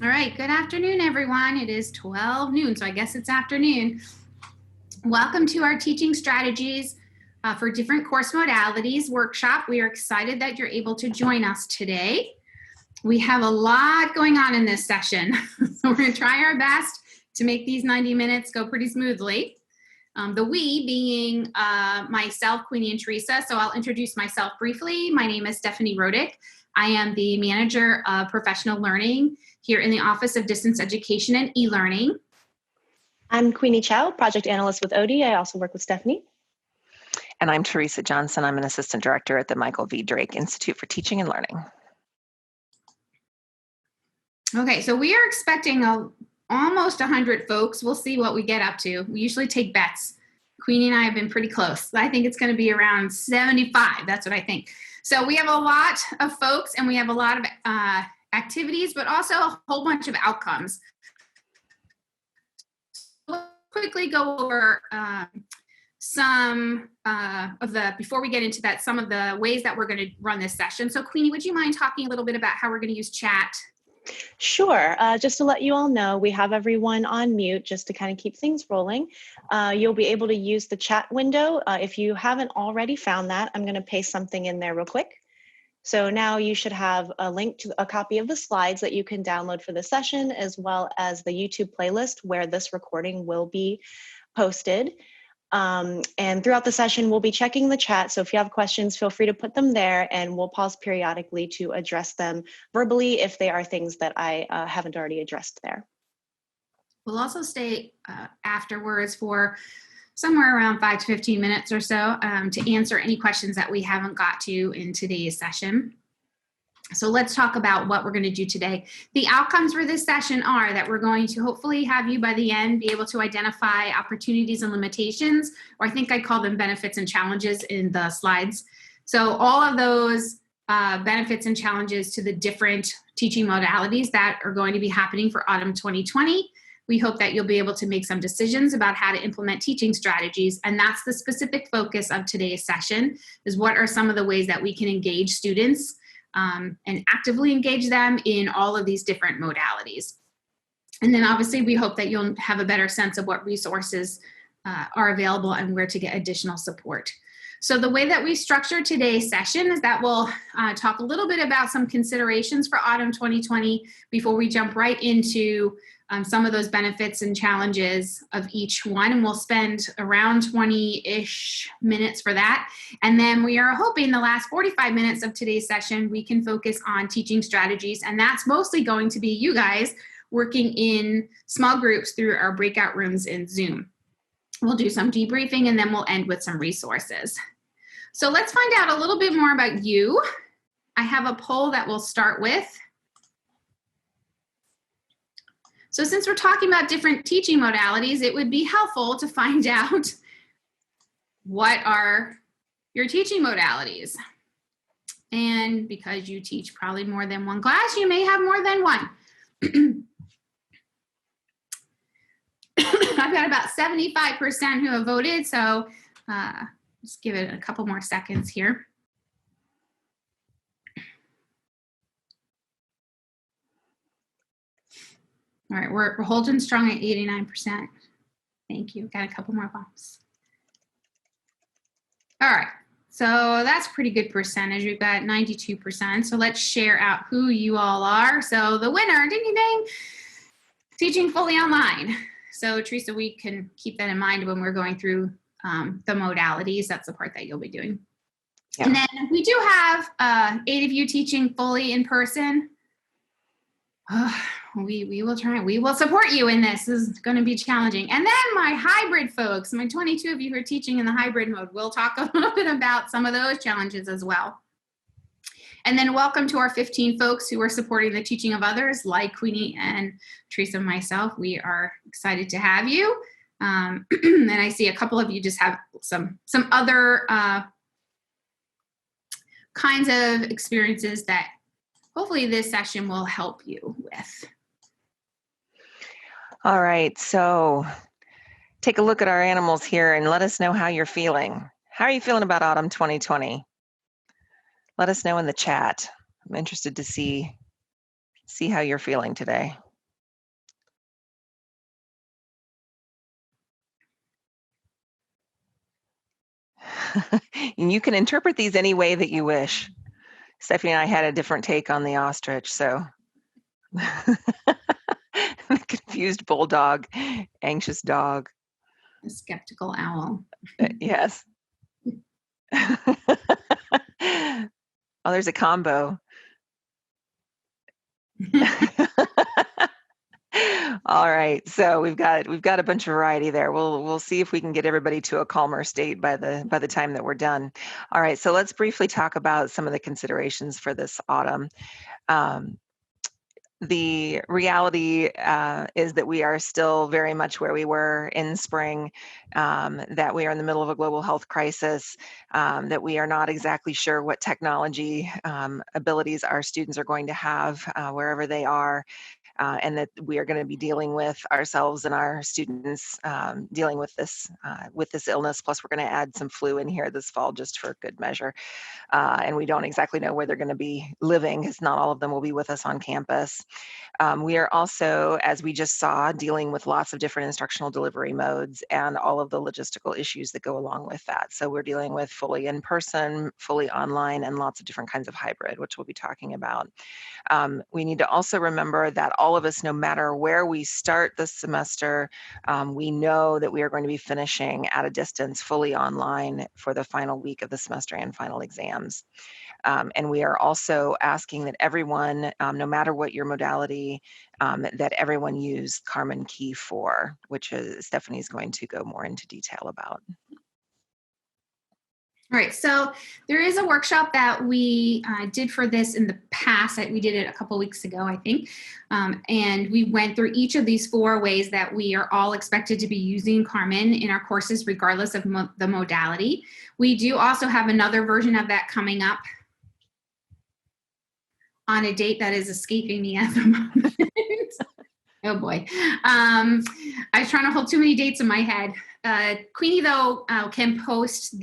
All right, good afternoon, everyone. It is 12 noon, so I guess it's afternoon. Welcome to our Teaching Strategies for Different Course Modalities workshop. We are excited that you're able to join us today. We have a lot going on in this session, so we're going to try our best to make these 90 minutes go pretty smoothly. The we being myself, Queenie, and Teresa, so I'll introduce myself briefly. My name is Stephanie Rodick. I am the Manager of Professional Learning here in the Office of Distance Education and E-Learning. I'm Queenie Chow, Project Analyst with OD. I also work with Stephanie. And I'm Teresa Johnson. I'm an Assistant Director at the Michael V. Drake Institute for Teaching and Learning. Okay, so we are expecting almost 100 folks. We'll see what we get up to. We usually take bets. Queenie and I have been pretty close. I think it's going to be around 75. That's what I think. So we have a lot of folks and we have a lot of activities, but also a whole bunch of outcomes. We'll quickly go over before we get into that, some of the ways that we're going to run this session. So Queenie, would you mind talking a little bit about how we're going to use chat? Sure. Just to let you all know, we have everyone on mute just to kind of keep things rolling. You'll be able to use the chat window. If you haven't already found that, I'm going to paste something in there real quick. So now you should have a link to a copy of the slides that you can download for the session, as well as the YouTube playlist where this recording will be posted. And throughout the session, we'll be checking the chat. So if you have questions, feel free to put them there and we'll pause periodically to address them verbally if they are things that I haven't already addressed there. We'll also stay afterwards for somewhere around 5 to 15 minutes or so to answer any questions that we haven't got to in today's session. So let's talk about what we're going to do today. The outcomes for this session are that we're going to hopefully have you by the end be able to identify opportunities and limitations, or I think I call them benefits and challenges in the slides. So all of those benefits and challenges to the different teaching modalities that are going to be happening for autumn 2020. We hope that you'll be able to make some decisions about how to implement teaching strategies. And that's the specific focus of today's session, is what are some of the ways that we can engage students and actively engage them in all of these different modalities. And then obviously we hope that you'll have a better sense of what resources are available and where to get additional support. So the way that we structure today's session is that we'll talk a little bit about some considerations for autumn 2020 before we jump right into some of those benefits and challenges of each one. And we'll spend around 20-ish minutes for that. And then we are hoping the last 45 minutes of today's session, we can focus on teaching strategies. And that's mostly going to be you guys working in small groups through our breakout rooms in Zoom. We'll do some debriefing and then we'll end with some resources. So let's find out a little bit more about you. I have a poll that we'll start with. So since we're talking about different teaching modalities, it would be helpful to find out what are your teaching modalities. And because you teach probably more than one class, you may have more than one. I've got about 75% who have voted, so let's give it a couple more seconds here. All right, we're holding strong at 89%. Thank you. Got a couple more bumps. All right, so that's a pretty good percentage. We've got 92%. So let's share out who you all are. So the winner, ding, ding, ding, teaching fully online. So Teresa, we can keep that in mind when we're going through the modalities. That's the part that you'll be doing. Yeah. And then we do have 8 of you teaching fully in person. We will try. We will support you in this. This is going to be challenging. And then my hybrid folks, my 22 of you who are teaching in the hybrid mode, we'll talk a little bit about some of those challenges as well. And then welcome to our 15 folks who are supporting the teaching of others, like Queenie and Teresa and myself. We are excited to have you. And I see a couple of you just have some other kinds of experiences that hopefully this session will help you with. All right, so take a look at our animals here and let us know how you're feeling. How are you feeling about autumn 2020? Let us know in the chat. I'm interested to see how you're feeling today. And you can interpret these any way that you wish. Stephanie and I had a different take on the ostrich, so. Confused bulldog, anxious dog. A skeptical owl. Yes. Oh, there's a combo. All right, so we've got a bunch of variety there. We'll see if we can get everybody to a calmer state by the time that we're done. All right, so let's briefly talk about some of the considerations for this autumn. The reality is that we are still very much where we were in spring, that we are in the middle of a global health crisis, that we are not exactly sure what technology abilities our students are going to have wherever they are. And that we are going to be dealing with ourselves and our students dealing with this illness. Plus, we're going to add some flu in here this fall just for good measure. And we don't exactly know where they're going to be living, because not all of them will be with us on campus. We are also, as we just saw, dealing with lots of different instructional delivery modes and all of the logistical issues that go along with that. So we're dealing with fully in person, fully online, and lots of different kinds of hybrid, which we'll be talking about. We need to also remember that all of us, no matter where we start this semester, we know that we are going to be finishing at a distance fully online for the final week of the semester and final exams. And we are also asking that everyone, no matter what your modality, that everyone use Carmen Key Four, which Stephanie's going to go more into detail about. All right, so there is a workshop that we did for this in the past. We did it a couple weeks ago, I think. And we went through each of these 4 ways that we are all expected to be using Carmen in our courses, regardless of the modality. We do also have another version of that coming up on a date that is escaping me at the moment. Oh boy. I was trying to hold too many dates in my head. Queenie, though, can post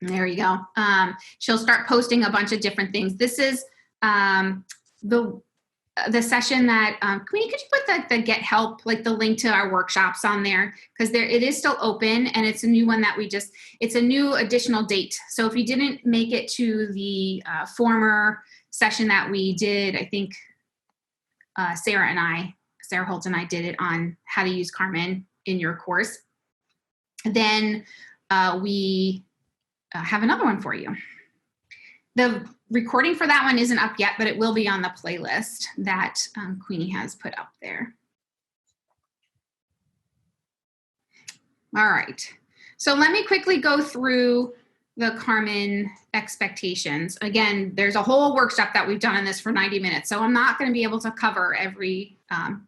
there you go. She'll start posting a bunch of different things. This is the session that, Queenie, could you put the get help, like the link to our workshops on there? Because it is still open, and it's a new one that it's a new additional date. So if you didn't make it to the former session that we did, I think Sarah Holt and I did it on how to use Carmen in your course. Then we have another one for you. The recording for that one isn't up yet, but it will be on the playlist that Queenie has put up there. All right. So let me quickly go through the Carmen expectations. Again, there's a whole workshop that we've done on this for 90 minutes. So I'm not going to be able to cover every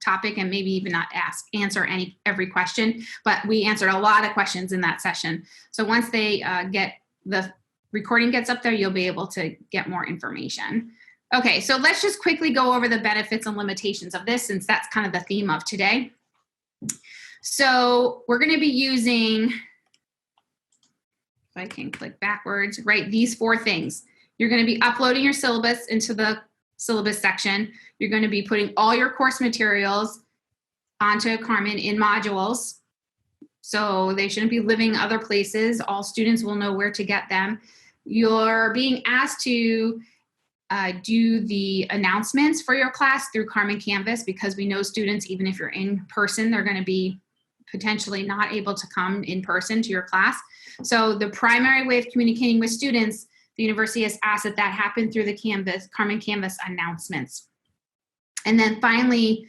topic and maybe even not answer every question, but we answered a lot of questions in that session. So once the recording gets up there, you'll be able to get more information. Okay, so let's just quickly go over the benefits and limitations of this, since that's kind of the theme of today. So we're going to be using, if I can click backwards, right, these 4 things. You're going to be uploading your syllabus into the syllabus section. You're going to be putting all your course materials onto Carmen in modules. So they shouldn't be living other places. All students will know where to get them. You're being asked to do the announcements for your class through Carmen Canvas, because we know students, even if you're in person, they're going to be potentially not able to come in person to your class. So the primary way of communicating with students, the university has asked that happen through the Carmen Canvas announcements. And then finally,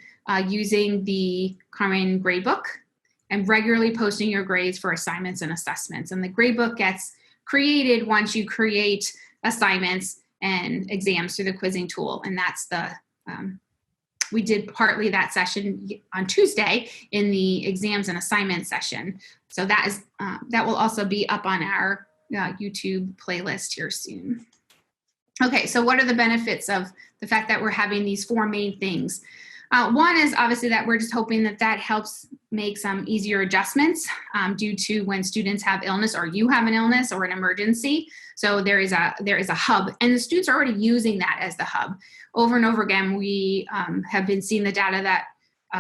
using the Carmen gradebook and regularly posting your grades for assignments and assessments. And the gradebook gets created once you create assignments and exams through the quizzing tool. And that's we did partly that session on Tuesday in the exams and assignments session. So that will also be up on our YouTube playlist here soon. Okay, so what are the benefits of the fact that we're having these 4 main things? One is obviously that we're just hoping that helps make some easier adjustments due to when students have illness, or you have an illness or an emergency. So there is a hub, and the students are already using that as the hub. Over and over again, we have been seeing the data that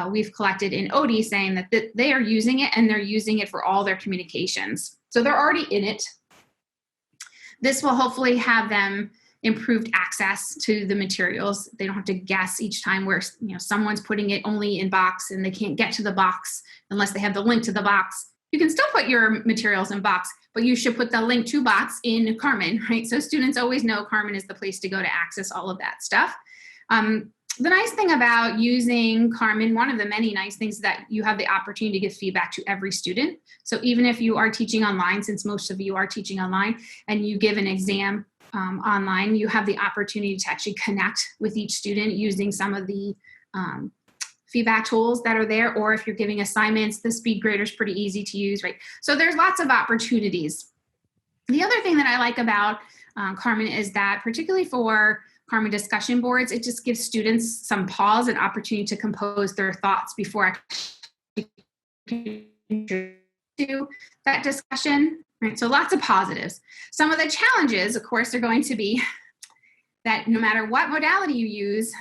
we've collected in OD saying that they are using it and they're using it for all their communications. So they're already in it. This will hopefully have them improved access to the materials. They don't have to guess each time where someone's putting it only in box and they can't get to the box unless they have the link to the box. You can still put your materials in box, but you should put the link to box in Carmen, right? So students always know Carmen is the place to go to access all of that stuff. The nice thing about using Carmen, one of the many nice things, is that you have the opportunity to give feedback to every student. So even if you are teaching online, since most of you are teaching online, and you give an exam online, you have the opportunity to actually connect with each student using some of the feedback tools that are there. Or if you're giving assignments, the speed grader is pretty easy to use, right? So there's lots of opportunities. The other thing that I like about Carmen is that, particularly for Carmen discussion boards, it just gives students some pause and opportunity to compose their thoughts before actually do that discussion, right? So lots of positives. Some of the challenges, of course, are going to be that no matter what modality you use,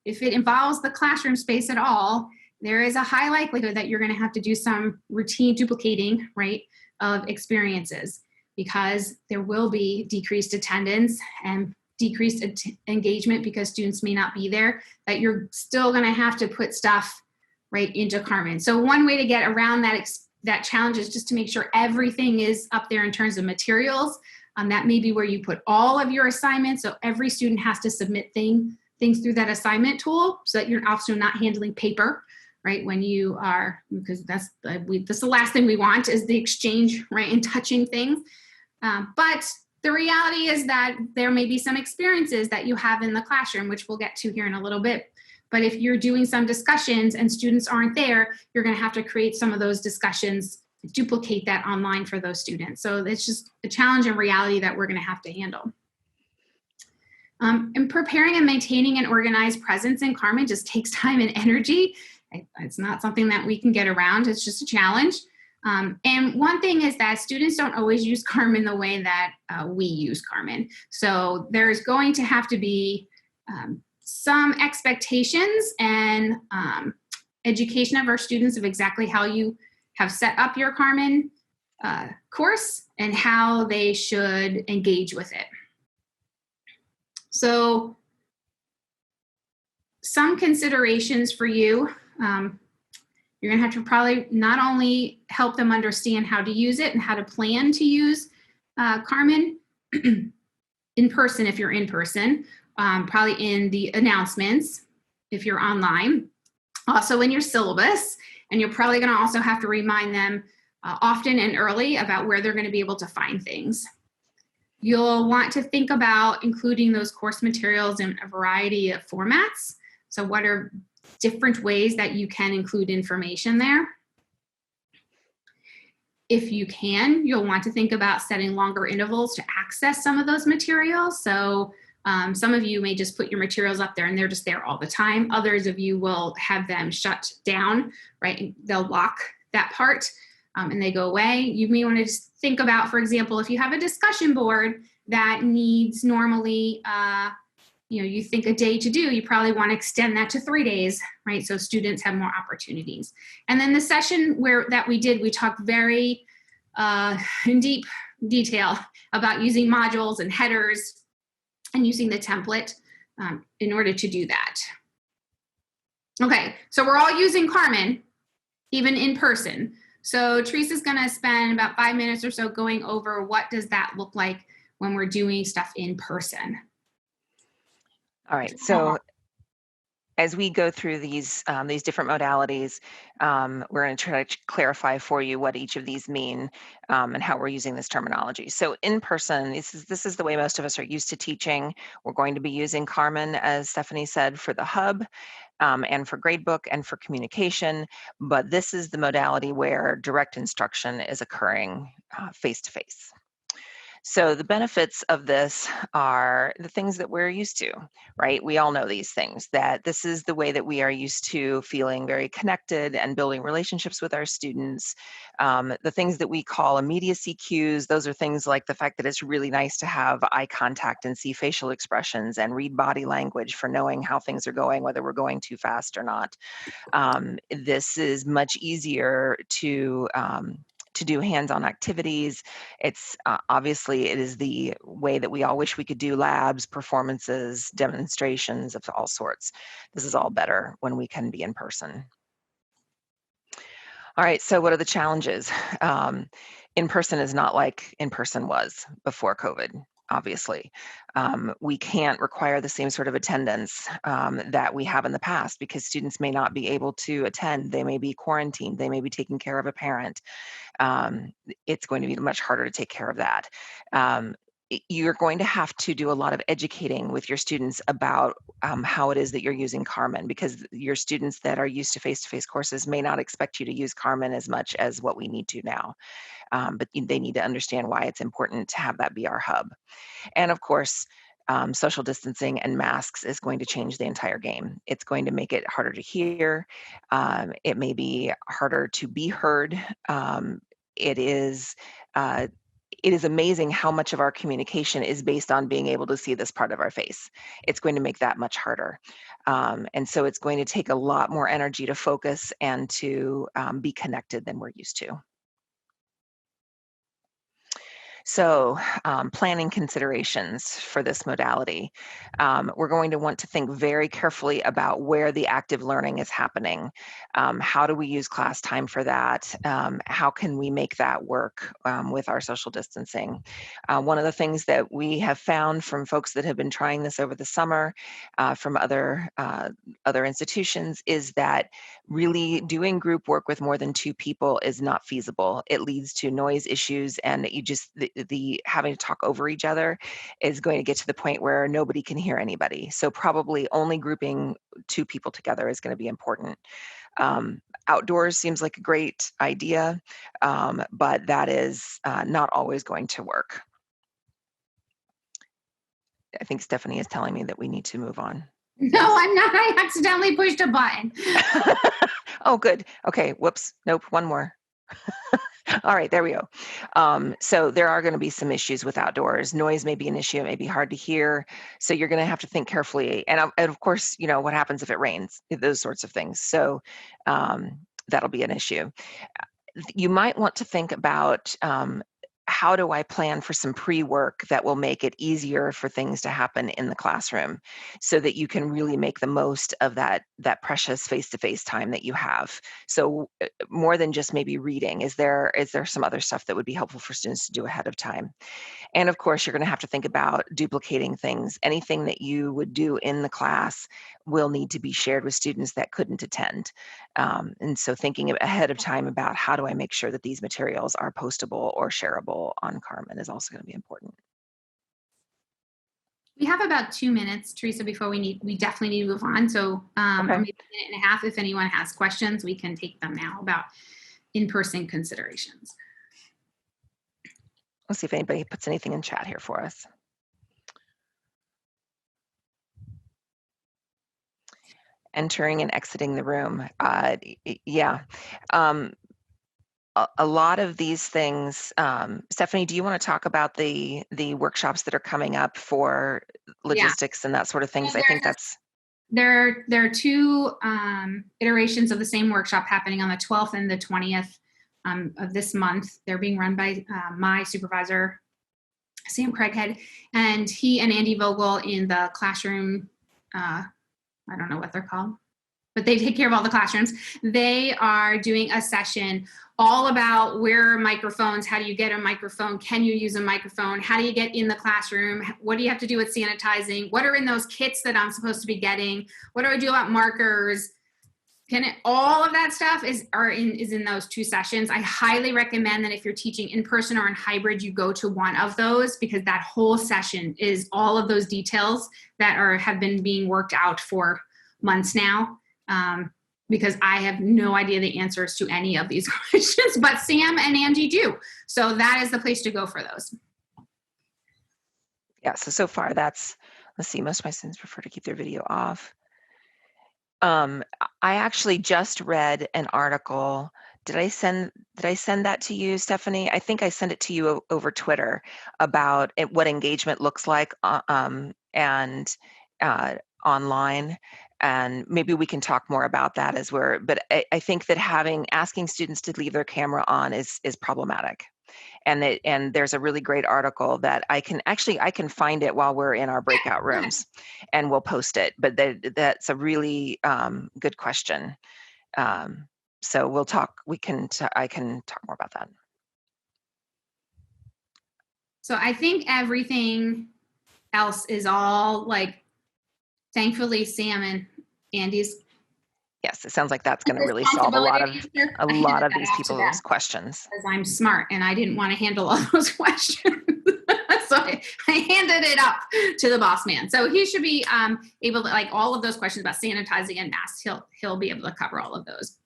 if it involves the classroom space at all, there is a high likelihood that you're going to have to do some routine duplicating, right, of experiences, because there will be decreased attendance and decreased engagement because students may not be there, that you're still going to have to put stuff right into Carmen. So one way to get around that challenge is just to make sure everything is up there in terms of materials. That may be where you put all of your assignments. So every student has to submit things through that assignment tool, so that you're also not handling paper, right? When you are, because that's the last thing we want is the exchange, right, and touching things. But the reality is that there may be some experiences that you have in the classroom, which we'll get to here in a little bit. But if you're doing some discussions and students aren't there, you're going to have to create some of those discussions, duplicate that online for those students. So it's just a challenge and reality that we're going to have to handle. And preparing and maintaining an organized presence in Carmen just takes time and energy. It's not something that we can get around. It's just a challenge. And one thing is that students don't always use Carmen the way that we use Carmen. So there's going to have to be some expectations and education of our students of exactly how you have set up your Carmen course and how they should engage with it. So some considerations for you. You're going to have to probably not only help them understand how to use it and how to plan to use Carmen in person if you're in person, probably in the announcements if you're online, also in your syllabus, and you're probably going to also have to remind them often and early about where they're going to be able to find things. You'll want to think about including those course materials in a variety of formats. So what are different ways that you can include information there? If you can, you'll want to think about setting longer intervals to access some of those materials. So some of you may just put your materials up there and they're just there all the time. Others of you will have them shut down, right? They'll lock that part and they go away. You may want to just think about, for example, if you have a discussion board that needs normally, you think a day to do, you probably want to extend that to 3 days, right? So students have more opportunities. And then the session that we did, we talked very in deep detail about using modules and headers and using the template in order to do that. Okay, so we're all using Carmen, even in person. So Teresa's gonna spend about 5 minutes or so going over what does that look like when we're doing stuff in person. All right, so as we go through these different modalities, we're going to try to clarify for you what each of these mean and how we're using this terminology. So in person, this is the way most of us are used to teaching. We're going to be using Carmen, as Stephanie said, for the hub and for gradebook and for communication, but this is the modality where direct instruction is occurring face-to-face. So the benefits of this are the things that we're used to, right? We all know these things, that this is the way that we are used to feeling very connected and building relationships with our students. The things that we call immediacy cues, those are things like the fact that it's really nice to have eye contact and see facial expressions and read body language for knowing how things are going, whether we're going too fast or not. This is much easier to do hands-on activities. It's obviously it is the way that we all wish we could do labs, performances, demonstrations of all sorts. This is all better when we can be in person. All right, so what are the challenges? In person is not like in person was before COVID, obviously. We can't require the same sort of attendance that we have in the past because students may not be able to attend. They may be quarantined. They may be taking care of a parent. It's going to be much harder to take care of that. You're going to have to do a lot of educating with your students about how it is that you're using Carmen, because your students that are used to face-to-face courses may not expect you to use Carmen as much as what we need to now. But they need to understand why it's important to have that be our hub. And of course, social distancing and masks is going to change the entire game. It's going to make it harder to hear. It may be harder to be heard. It is amazing how much of our communication is based on being able to see this part of our face. It's going to make that much harder. And so it's going to take a lot more energy to focus and to be connected than we're used to. So planning considerations for this modality. We're going to want to think very carefully about where the active learning is happening. How do we use class time for that? How can we make that work with our social distancing? One of the things that we have found from folks that have been trying this over the summer from other institutions is that really doing group work with more than 2 people is not feasible. It leads to noise issues, and you just the having to talk over each other is going to get to the point where nobody can hear anybody. So probably only grouping 2 people together is going to be important. Outdoors seems like a great idea, but that is not always going to work. I think Stephanie is telling me that we need to move on. No, I'm not. I accidentally pushed a button. Oh, good. Okay. Whoops. Nope. One more. All right, there we go. So there are going to be some issues with outdoors. Noise may be an issue. It may be hard to hear. So you're going to have to think carefully. And of course, you know, what happens if it rains, those sorts of things. So that'll be an issue. You might want to think about how do I plan for some pre-work that will make it easier for things to happen in the classroom so that you can really make the most of that precious face-to-face time that you have. So more than just maybe reading, is there some other stuff that would be helpful for students to do ahead of time? And of course, you're going to have to think about duplicating things. Anything that you would do in the class will need to be shared with students that couldn't attend. And so thinking ahead of time about how do I make sure that these materials are postable or shareable on Carmen is also going to be important. We have about 2 minutes, Teresa, before we definitely need to move on. So Okay. or maybe a minute and a half. If anyone has questions, we can take them now about in-person considerations. Let's see if anybody puts anything in chat here for us. Entering and exiting the room. Yeah. A lot of these things, Stephanie, do you want to talk about the workshops that are coming up for logistics and that sort of things? So I think that's... There are 2 iterations of the same workshop happening on the 12th and the 20th of this month. They're being run by my supervisor, Sam Craighead, and he and Andy Vogel in the classroom, I don't know what they're called, but they take care of all the classrooms. They are doing a session all about where are microphones, how do you get a microphone, can you use a microphone, how do you get in the classroom, what do you have to do with sanitizing, what are in those kits that I'm supposed to be getting, what do I do about markers, all of that stuff is in those 2 sessions. I highly recommend that if you're teaching in person or in hybrid, you go to one of those, because that whole session is all of those details that have been being worked out for months now. Because I have no idea the answers to any of these questions, but Sam and Angie do. So that is the place to go for those. Yeah, so far that's, let's see, most of my students prefer to keep their video off. I actually just read an article. Did I send that to you, Stephanie? I think I sent it to you over Twitter about what engagement looks like and online. And maybe we can talk more about that but I think that asking students to leave their camera on is problematic. And there's a really great article that I can find it while we're in our breakout rooms, and we'll post it. But that's a really good question. So we'll talk. I can talk more about that. So I think everything else is all like, thankfully, Sam and Andy's. Yes, it sounds like that's going to really solve a lot of these people's questions. Because I'm smart and I didn't want to handle all those questions. So I handed it up to the boss man. So he should be able to, like, all of those questions about sanitizing and masks, he'll be able to cover all of those.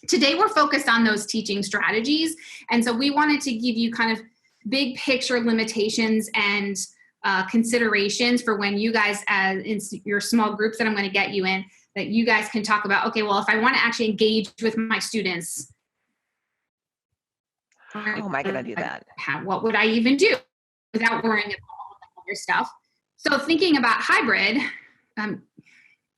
Today we're focused on those teaching strategies. And so we wanted to give you kind of big picture limitations and considerations for when you guys, in your small groups that I'm going to get you in, that you guys can talk about, okay, well, if I want to actually engage with my students, how am I going to do that? What would I even do without worrying about all the other stuff? So thinking about hybrid,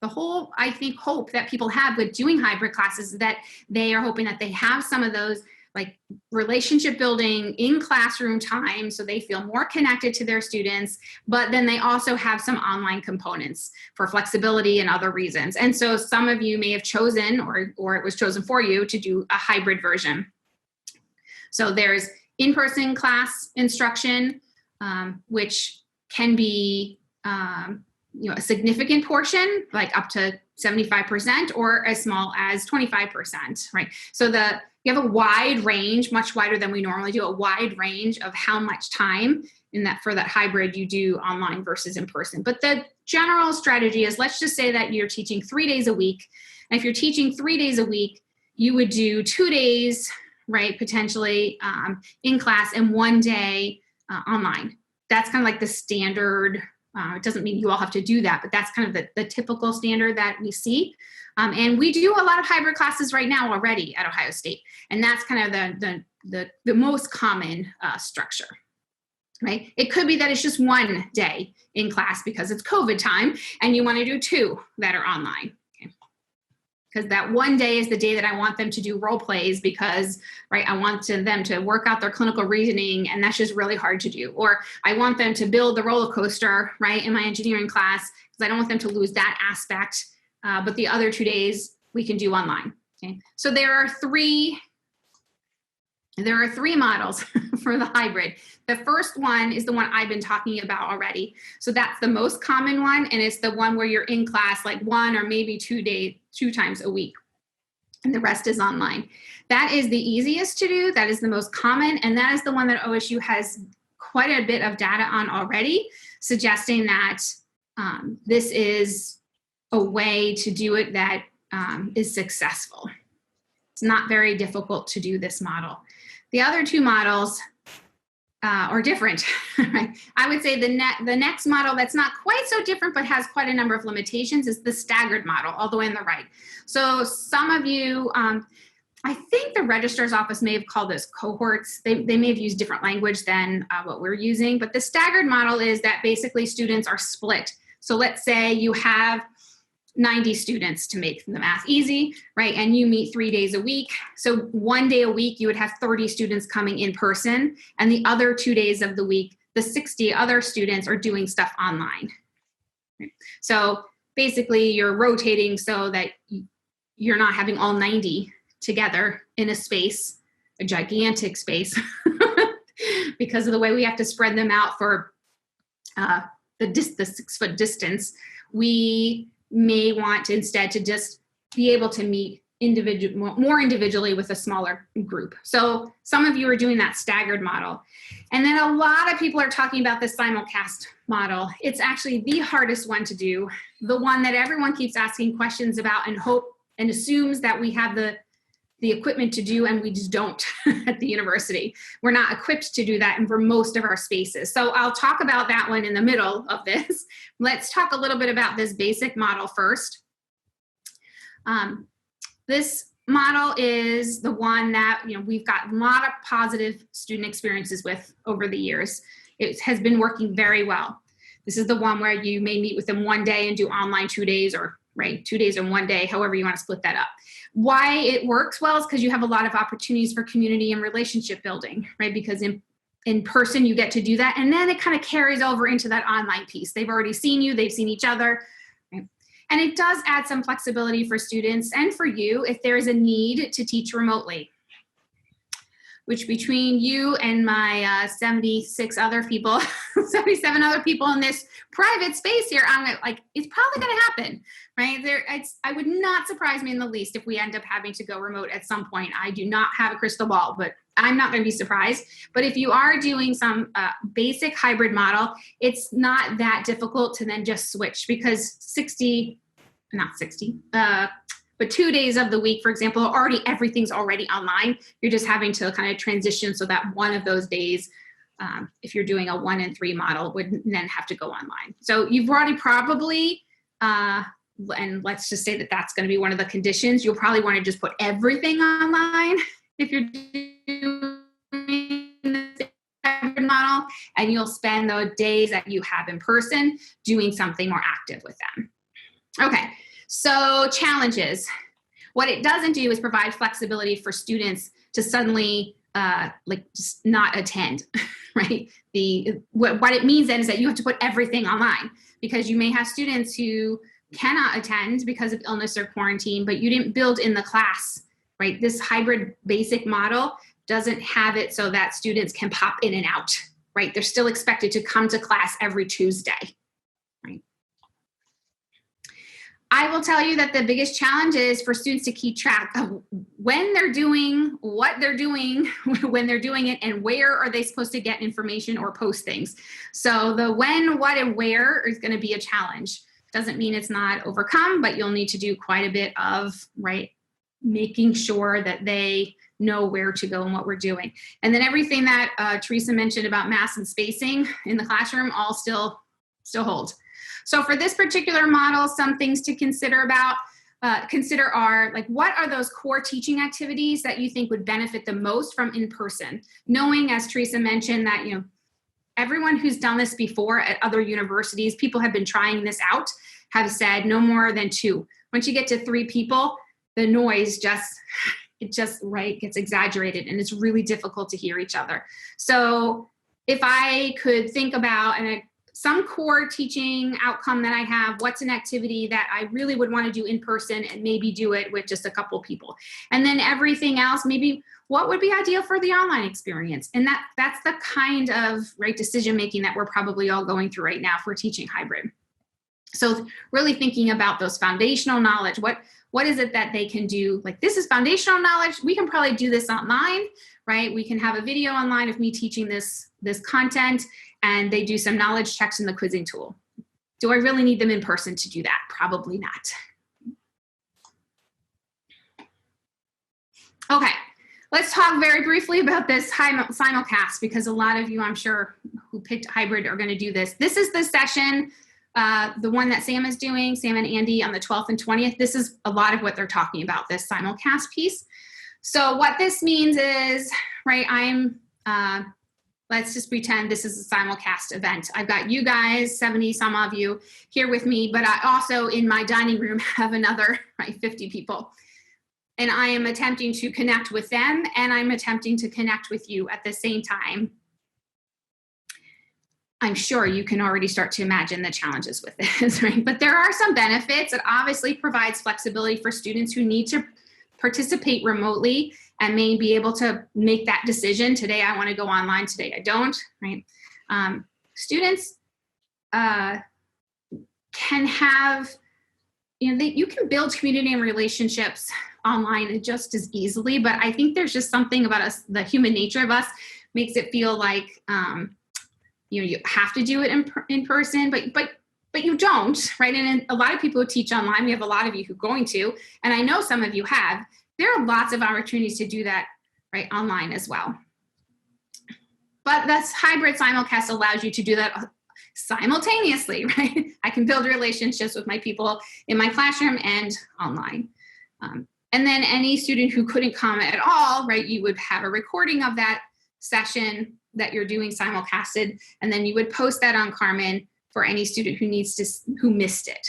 the whole, I think, hope that people have with doing hybrid classes is that they are hoping that they have some of those like relationship building in classroom time, so they feel more connected to their students, but then they also have some online components for flexibility and other reasons. And so some of you may have chosen, or it was chosen for you, to do a hybrid version. So there's in-person class instruction, which can be a significant portion, like up to 75%, or as small as 25%, right? So you have a wide range, much wider than we normally do, a wide range of how much time for that hybrid you do online versus in person. But the general strategy is, let's just say that you're teaching 3 days a week. And if you're teaching 3 days a week, you would do 2 days, right, potentially in class, and 1 day online. That's kind of like the standard. It doesn't mean you all have to do that, but that's kind of the typical standard that we see. And we do a lot of hybrid classes right now already at Ohio State. And that's kind of the most common structure, right? It could be that it's just 1 day in class because it's COVID time and you want to do 2 that are online. Because that 1 day is the day that I want them to do role plays because, right, I want them to work out their clinical reasoning, and that's just really hard to do. Or I want them to build the roller coaster, right, in my engineering class, because I don't want them to lose that aspect. But the other 2 days we can do online. Okay, so there are three models for the hybrid. The first one is the one I've been talking about already. So that's the most common one, and it's the one where you're in class like 1 or maybe 2 times a week, and the rest is online. That is the easiest to do. That is the most common, and that is the one that OSU has quite a bit of data on already, suggesting that this is a way to do it that is successful. It's not very difficult to do this model. The other 2 models are different. Right? I would say the next model that's not quite so different but has quite a number of limitations is the staggered model, all the way on the right. So some of you, I think the registrar's office may have called this cohorts. They may have used different language than what we're using, but the staggered model is that basically students are split. So let's say you have 90 students, to make the math easy, right? And you meet 3 days a week. So 1 day a week, you would have 30 students coming in person. And the other 2 days of the week, the 60 other students are doing stuff online. Right? So basically you're rotating so that you're not having all 90 together in a space, a gigantic space, because of the way we have to spread them out for the 6 foot distance. We may want instead to just be able to meet more individually with a smaller group. So some of you are doing that staggered model. And then a lot of people are talking about the simulcast model. It's actually the hardest one to do, the one that everyone keeps asking questions about and assumes that we have the the equipment to do, and we just don't at the university. We're not equipped to do that for most of our spaces. So I'll talk about that one in the middle of this. Let's talk a little bit about this basic model first. This model is the one that, you know, we've got a lot of positive student experiences with over the years. It has been working very well. This is the one where you may meet with them one day and do online 2 days, or 2 days and 1 day, however you want to split that up. Why it works well is because you have a lot of opportunities for community and relationship building, right? Because in person you get to do that, and then it kind of carries over into that online piece. They've already seen you, they've seen each other. And it does add some flexibility for students and for you if there is a need to teach remotely, which between you and my 77 other people in this private space here, I'm like, it's probably going to happen, right? I would not surprise me in the least if we end up having to go remote at some point. I do not have a crystal ball, but I'm not going to be surprised. But if you are doing some basic hybrid model, it's not that difficult to then just switch, because 2 days of the week, for example, everything's already online. You're just having to kind of transition so that one of those days, if you're doing a 1 and 3 model, would then have to go online. So you've already probably, and let's just say that that's going to be one of the conditions, you'll probably want to just put everything online if you're doing this hybrid model, and you'll spend the days that you have in person doing something more active with them. Okay, so challenges. What it doesn't do is provide flexibility for students to suddenly just not attend, right? What it means then is that you have to put everything online, because you may have students who cannot attend because of illness or quarantine, but you didn't build in the class, right? This hybrid basic model doesn't have it so that students can pop in and out, right? They're still expected to come to class every Tuesday, right? I will tell you that the biggest challenge is for students to keep track of when they're doing, what they're doing, when they're doing it, and where are they supposed to get information or post things. So the when, what, and where is going to be a challenge. Doesn't mean it's not overcome, but you'll need to do quite a bit of, right, making sure that they know where to go and what we're doing. And then everything that Teresa mentioned about mass and spacing in the classroom all still hold. So for this particular model, some things to consider are, like, what are those core teaching activities that you think would benefit the most from in-person? Knowing, as Teresa mentioned, that, you know, everyone who's done this before at other universities, people have been trying this out, have said no more than 2. Once you get to 3 people, the noise gets exaggerated, and it's really difficult to hear each other. So if I could think about some core teaching outcome that I have, what's an activity that I really would want to do in person, and maybe do it with just a couple people. And then everything else, maybe what would be ideal for the online experience? And that's the kind of, right, decision making that we're probably all going through right now for teaching hybrid. So really thinking about those foundational knowledge, what is it that they can do? Like, this is foundational knowledge. We can probably do this online, right? We can have a video online of me teaching this content, and they do some knowledge checks in the quizzing tool. Do I really need them in person to do that? Probably not. Okay, let's talk very briefly about this simulcast, because a lot of you, I'm sure, who picked hybrid are going to do this. This is the session, the one that Sam is doing, Sam and Andy, on the 12th and 20th. This is a lot of what they're talking about, this simulcast piece. So what this means is, right, let's just pretend this is a simulcast event. I've got you guys, 70 some of you here with me, but I also in my dining room have another 50 people. And I am attempting to connect with them, and I'm attempting to connect with you at the same time. I'm sure you can already start to imagine the challenges with this, right? But there are some benefits. It obviously provides flexibility for students who need to participate remotely and may be able to make that decision. Today I want to go online, today I don't, right? Students can have, you can build community and relationships online just as easily, but I think there's just something about us, the human nature of us makes it feel like, you have to do it in person, but you don't, right? And a lot of people who teach online, we have a lot of you who are going to, and I know some of you have, there are lots of opportunities to do that, right, online as well. But this hybrid simulcast allows you to do that simultaneously, right? I can build relationships with my people in my classroom and online. And then any student who couldn't come at all, right, you would have a recording of that session that you're doing simulcasted, and then you would post that on Carmen for any student who missed it.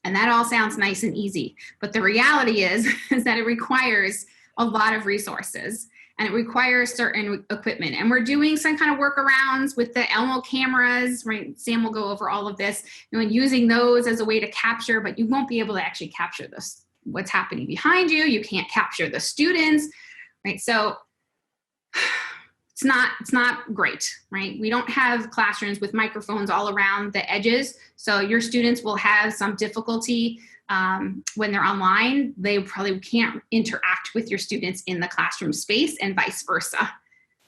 And that all sounds nice and easy, but the reality is that it requires a lot of resources, and it requires certain equipment. And we're doing some kind of workarounds with the Elmo cameras, right? Sam will go over all of this, using those as a way to capture, but you won't be able to actually capture this, what's happening behind you. You can't capture the students, right? So it's not great, right? We don't have classrooms with microphones all around the edges. So your students will have some difficulty when they're online. They probably can't interact with your students in the classroom space and vice versa,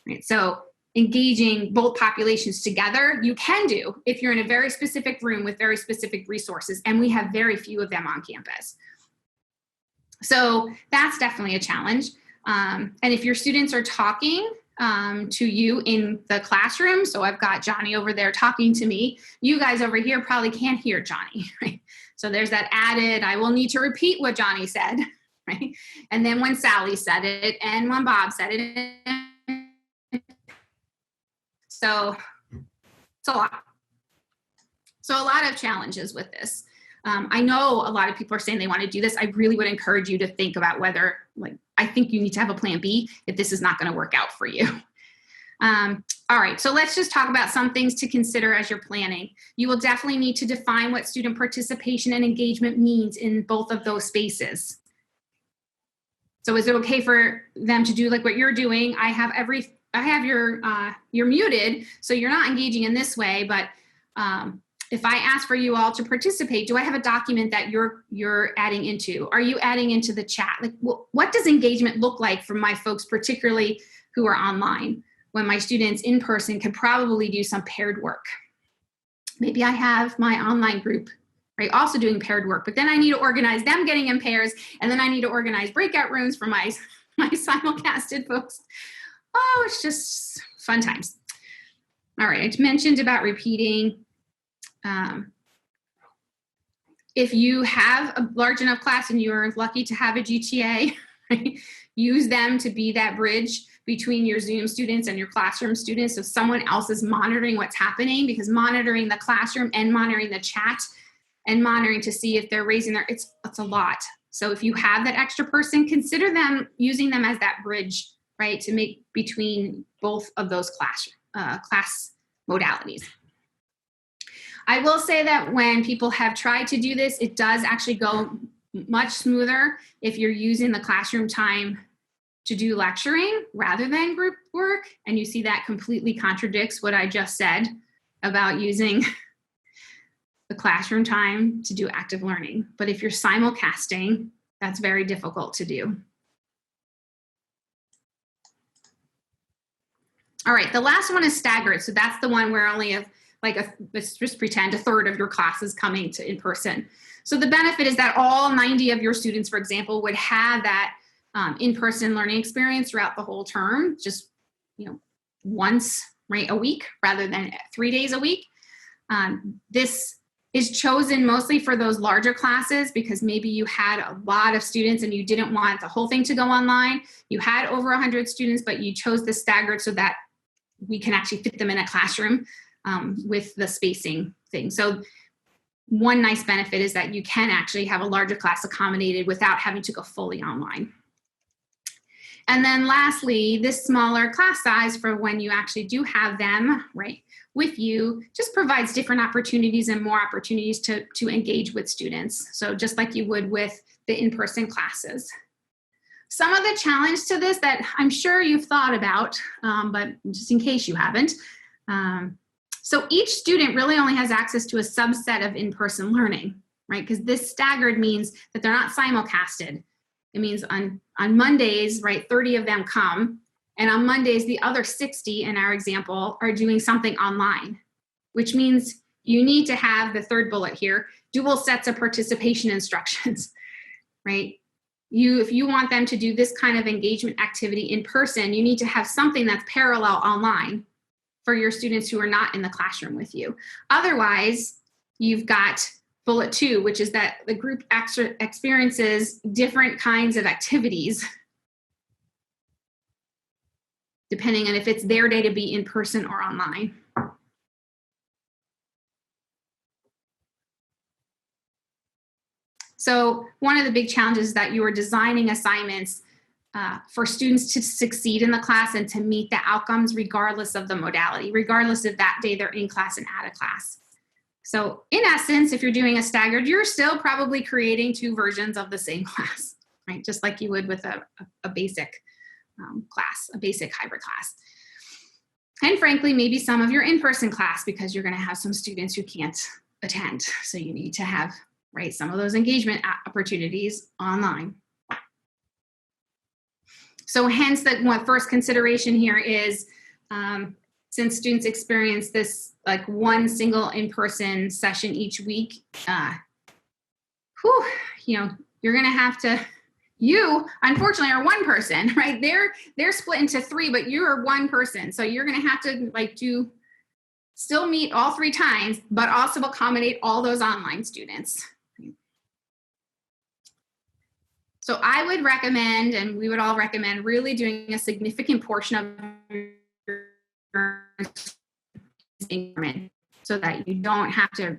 right? So engaging both populations together, you can do if you're in a very specific room with very specific resources, and we have very few of them on campus. So that's definitely a challenge. And if your students are talking to you in the classroom, so I've got Johnny over there talking to me, you guys over here probably can't hear Johnny, right? So there's that added, I will need to repeat what Johnny said, right? And then when Sally said it, and when Bob said it. So it's a lot. So a lot of challenges with this. I know a lot of people are saying they want to do this. I really would encourage you to think about whether, I think you need to have a plan B if this is not going to work out for you. All right, so let's just talk about some things to consider as you're planning. You will definitely need to define what student participation and engagement means in both of those spaces. So is it okay for them to do like what you're doing? I have you're muted, so you're not engaging in this way, but if I ask for you all to participate, do I have a document that you're adding into? Are you adding into the chat? Like, what does engagement look like for my folks, particularly who are online, when my students in person can probably do some paired work? Maybe I have my online group, right, also doing paired work, but then I need to organize them getting in pairs, and then I need to organize breakout rooms for my simulcasted folks. Oh, it's just fun times. All right, I mentioned about repeating. If you have a large enough class and you're lucky to have a GTA, right, use them to be that bridge between your Zoom students and your classroom students, so someone else is monitoring what's happening, because monitoring the classroom and monitoring the chat and monitoring to see if they're raising it's a lot. So if you have that extra person, consider using them as that bridge, right, to make between both of those class modalities. I will say that when people have tried to do this, it does actually go much smoother if you're using the classroom time to do lecturing rather than group work. And you see that completely contradicts what I just said about using the classroom time to do active learning. But if you're simulcasting, that's very difficult to do. All right, the last one is staggered. So that's the one where only let's just pretend a third of your class is coming to in person. So the benefit is that all 90 of your students, for example, would have that in-person learning experience throughout the whole term, just once, right, a week rather than 3 days a week. This is chosen mostly for those larger classes because maybe you had a lot of students and you didn't want the whole thing to go online. You had over 100 students, but you chose the staggered so that we can actually fit them in a classroom with the spacing thing. So one nice benefit is that you can actually have a larger class accommodated without having to go fully online. And then lastly, this smaller class size for when you actually do have them, right, with you, just provides different opportunities and more opportunities to engage with students. So just like you would with the in-person classes. Some of the challenge to this that I'm sure you've thought about, but just in case you haven't, so each student really only has access to a subset of in-person learning, right? Because this staggered means that they're not simulcasted. It means on Mondays, right, 30 of them come, and on Mondays, the other 60 in our example are doing something online, which means you need to have the third bullet here, dual sets of participation instructions, right? if you want them to do this kind of engagement activity in person, you need to have something that's parallel online for your students who are not in the classroom with you. Otherwise, you've got bullet 2, which is that the group experiences different kinds of activities depending on if it's their day to be in person or online. So one of the big challenges is that you are designing assignments for students to succeed in the class and to meet the outcomes regardless of the modality, regardless of that day they're in class and out of class. So in essence, if you're doing a staggered, you're still probably creating 2 versions of the same class, right? Just like you would with a basic class, a basic hybrid class. And frankly, maybe some of your in-person class, because you're going to have some students who can't attend. So you need to have, right, some of those engagement opportunities online. So hence the first consideration here is, since students experience this like one single in-person session each week, you're going to have to, you unfortunately are one person, right? They're split into 3, but you're one person. So you're going to have to still meet all 3 times, but also accommodate all those online students. So I would recommend, and we would all recommend, really doing a significant portion of your increment so that you don't have to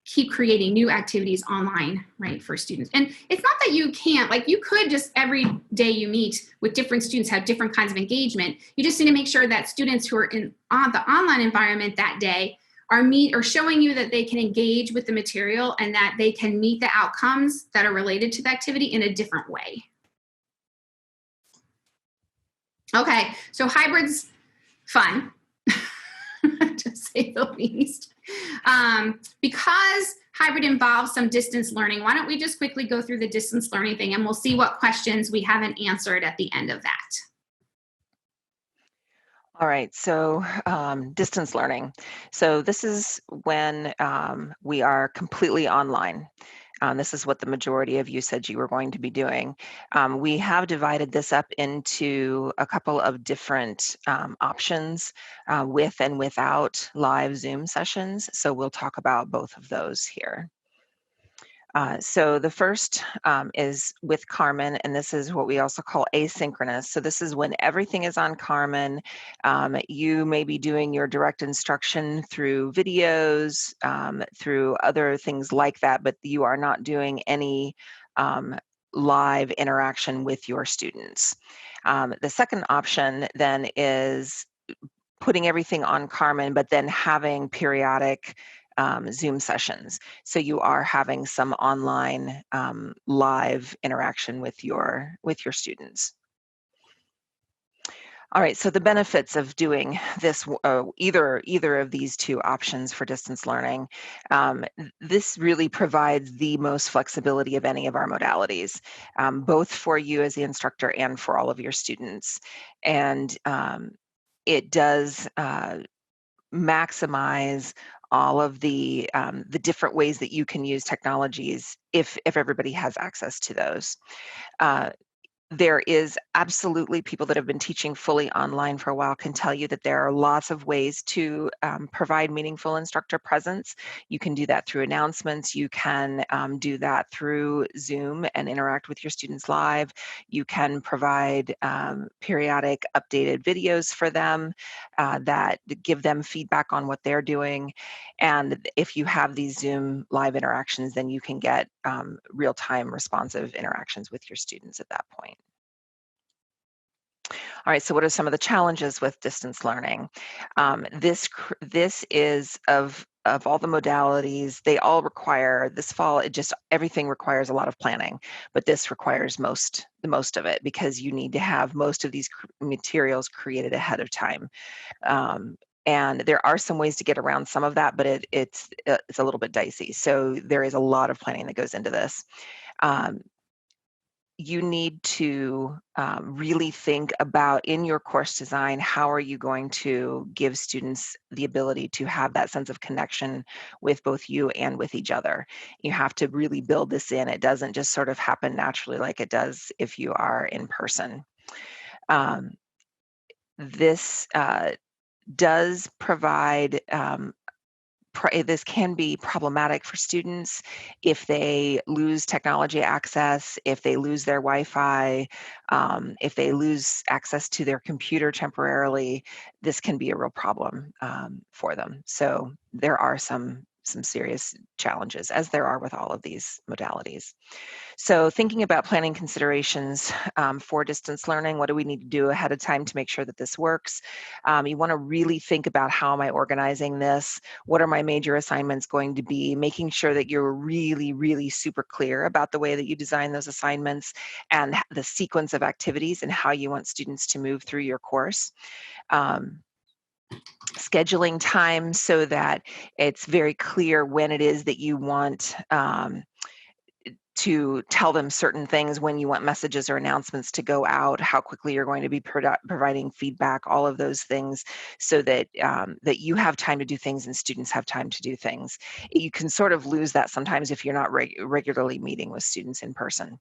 keep creating new activities online, right, for students. And it's not that you can't, you could just every day you meet with different students have different kinds of engagement. You just need to make sure that students who are in the online environment that day are showing you that they can engage with the material and that they can meet the outcomes that are related to the activity in a different way. Okay, so hybrid's fun, to say the least. Because hybrid involves some distance learning, why don't we just quickly go through the distance learning thing and we'll see what questions we haven't answered at the end of that. All right, so distance learning. So this is when we are completely online. This is what the majority of you said you were going to be doing. We have divided this up into a couple of different options with and without live Zoom sessions. So we'll talk about both of those here. So the first is with Carmen, and this is what we also call asynchronous. So this is when everything is on Carmen. You may be doing your direct instruction through videos, through other things like that, but you are not doing any live interaction with your students. The second option then is putting everything on Carmen, but then having periodic Zoom sessions. So you are having some online live interaction with your students. All right, so the benefits of doing this, either of these 2 options for distance learning, this really provides the most flexibility of any of our modalities, both for you as the instructor and for all of your students. And it does maximize all of the different ways that you can use technologies if everybody has access to those. There is absolutely people that have been teaching fully online for a while can tell you that there are lots of ways to provide meaningful instructor presence. You can do that through announcements. You can do that through Zoom and interact with your students live. You can provide periodic updated videos for them that give them feedback on what they're doing. And if you have these Zoom live interactions, then you can get real-time responsive interactions with your students at that point. All right, so what are some of the challenges with distance learning? This is of all the modalities, they all require, this fall, everything requires a lot of planning, but this requires the most of it because you need to have most of these materials created ahead of time. And there are some ways to get around some of that, but it's a little bit dicey. So there is a lot of planning that goes into this. you need to really think about, in your course design, how are you going to give students the ability to have that sense of connection with both you and with each other. You have to really build this in. It doesn't just sort of happen naturally like it does if you are in person. This does provide this can be problematic for students if they lose technology access, if they lose their Wi-Fi, if they lose access to their computer temporarily. This can be a real problem for them. So there are some serious challenges, as there are with all of these modalities. So thinking about planning considerations for distance learning, what do we need to do ahead of time to make sure that this works? You want to really think about, how am I organizing this? What are my major assignments going to be? Making sure that you're really, really super clear about the way that you design those assignments and the sequence of activities and how you want students to move through your course. Scheduling time so that it's very clear when it is that you want to tell them certain things, when you want messages or announcements to go out, how quickly you're going to be providing feedback, all of those things, so that that you have time to do things and students have time to do things. You can sort of lose that sometimes if you're not regularly meeting with students in person.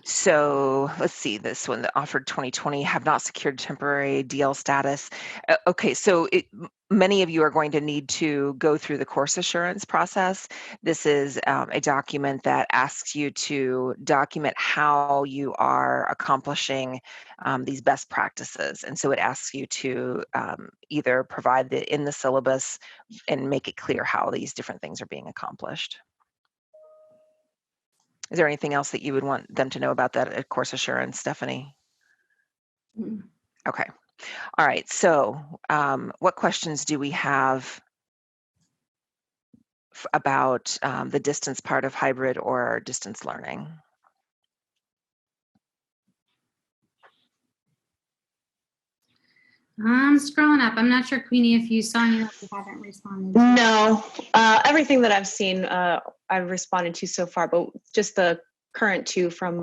So let's see, this one, that offered 2020, have not secured temporary DL status. Okay, so many of you are going to need to go through the course assurance process. This is a document that asks you to document how you are accomplishing these best practices. And so it asks you to either provide it in the syllabus and make it clear how these different things are being accomplished. Is there anything else that you would want them to know about that at course assurance, Stephanie? Mm. Okay. All right. So what questions do we have about the distance part of hybrid or distance learning? I'm scrolling up. I'm not sure, Queenie, if you saw any that you haven't responded to. No, everything that I've seen, I've responded to so far, but just the current two from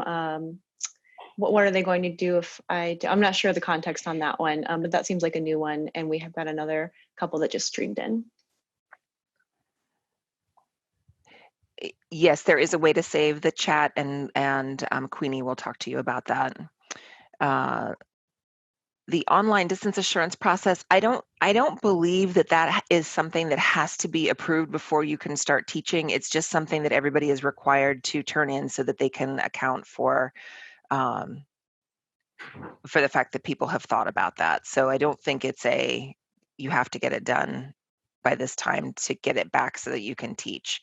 what are they going to do if I'm not sure the context on that one, but that seems like a new one, and we have got another couple that just streamed in. Yes, there is a way to save the chat, and Queenie will talk to you about that. The online distance assurance process, I don't believe that is something that has to be approved before you can start teaching. It's just something that everybody is required to turn in so that they can account for the fact that people have thought about that. So I don't think it's you have to get it done by this time to get it back so that you can teach.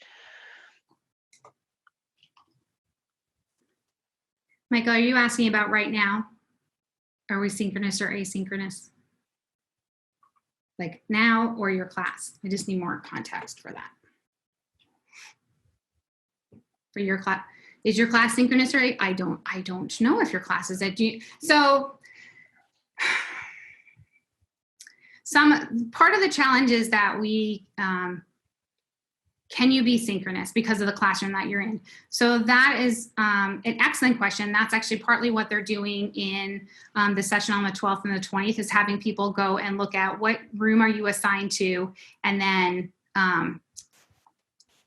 Michael, are you asking about right now? Are we synchronous or asynchronous? Like now or your class? I just need more context for that. For your class, is your class synchronous or I don't know if your class is at so some part of the challenge is that we can you be synchronous because of the classroom that you're in? So that is an excellent question. That's actually partly what they're doing in the session on the 12th and the 20th, is having people go and look at what room are you assigned to, and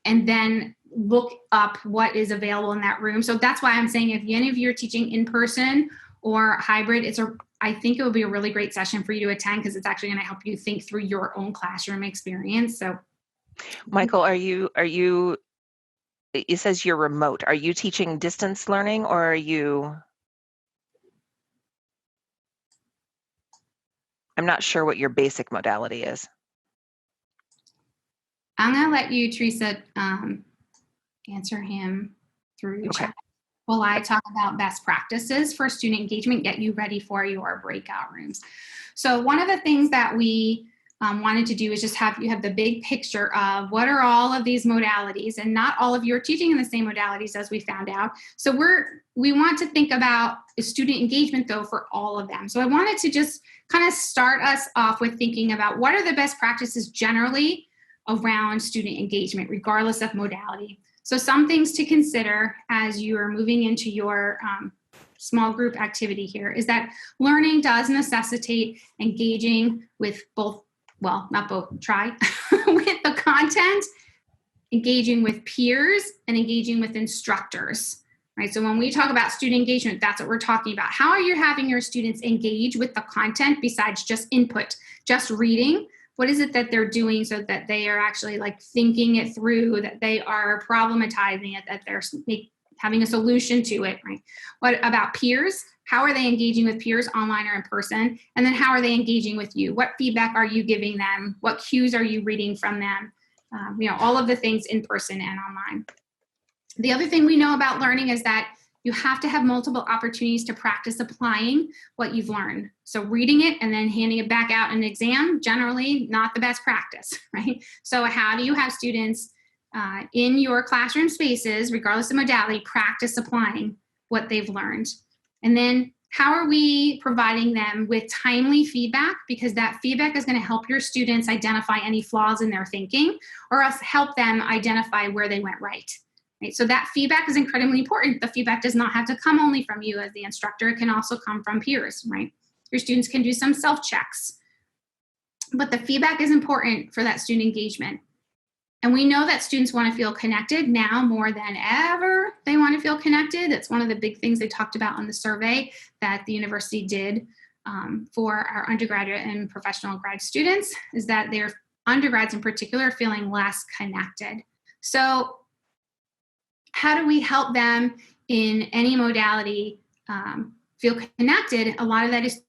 then look up what is available in that room. So that's why I'm saying, if any of you are teaching in person or hybrid, I think it would be a really great session for you to attend, because it's actually going to help you think through your own classroom experience. So Michael, it says you're remote. Are you teaching distance learning, or are you? I'm not sure what your basic modality is. I'm going to let you, Teresa, answer him through chat while I talk about best practices for student engagement, get you ready for your breakout rooms. So one of the things that we wanted to do is just have you have the big picture of what are all of these modalities, and not all of you are teaching in the same modalities, as we found out. So we want to think about student engagement though for all of them. So I wanted to just kind of start us off with thinking about what are the best practices generally around student engagement, regardless of modality. So some things to consider as you are moving into your small group activity here is that learning does necessitate engaging with both, well, not both, try, with the content, engaging with peers, and engaging with instructors, right? So when we talk about student engagement, that's what we're talking about. How are you having your students engage with the content besides just input, just reading? What is it that they're doing so that they are actually like thinking it through, that they are problematizing it, that they're having a solution to it, right? What about peers? How are they engaging with peers online or in person? And then how are they engaging with you? What feedback are you giving them? What cues are you reading from them? All of the things in person and online. The other thing we know about learning is that you have to have multiple opportunities to practice applying what you've learned. So reading it and then handing it back out in an exam, generally not the best practice, right? So how do you have students in your classroom spaces, regardless of modality, practice applying what they've learned? And then how are we providing them with timely feedback? Because that feedback is going to help your students identify any flaws in their thinking, or else help them identify where they went right. Right? So that feedback is incredibly important. The feedback does not have to come only from you as the instructor. It can also come from peers, right? Your students can do some self-checks. But the feedback is important for that student engagement. And we know that students want to feel connected now more than ever. They want to feel connected. That's one of the big things they talked about on the survey that the university did for our undergraduate and professional grad students, is that their undergrads in particular are feeling less connected. So how do we help them in any modality feel connected? A lot of that is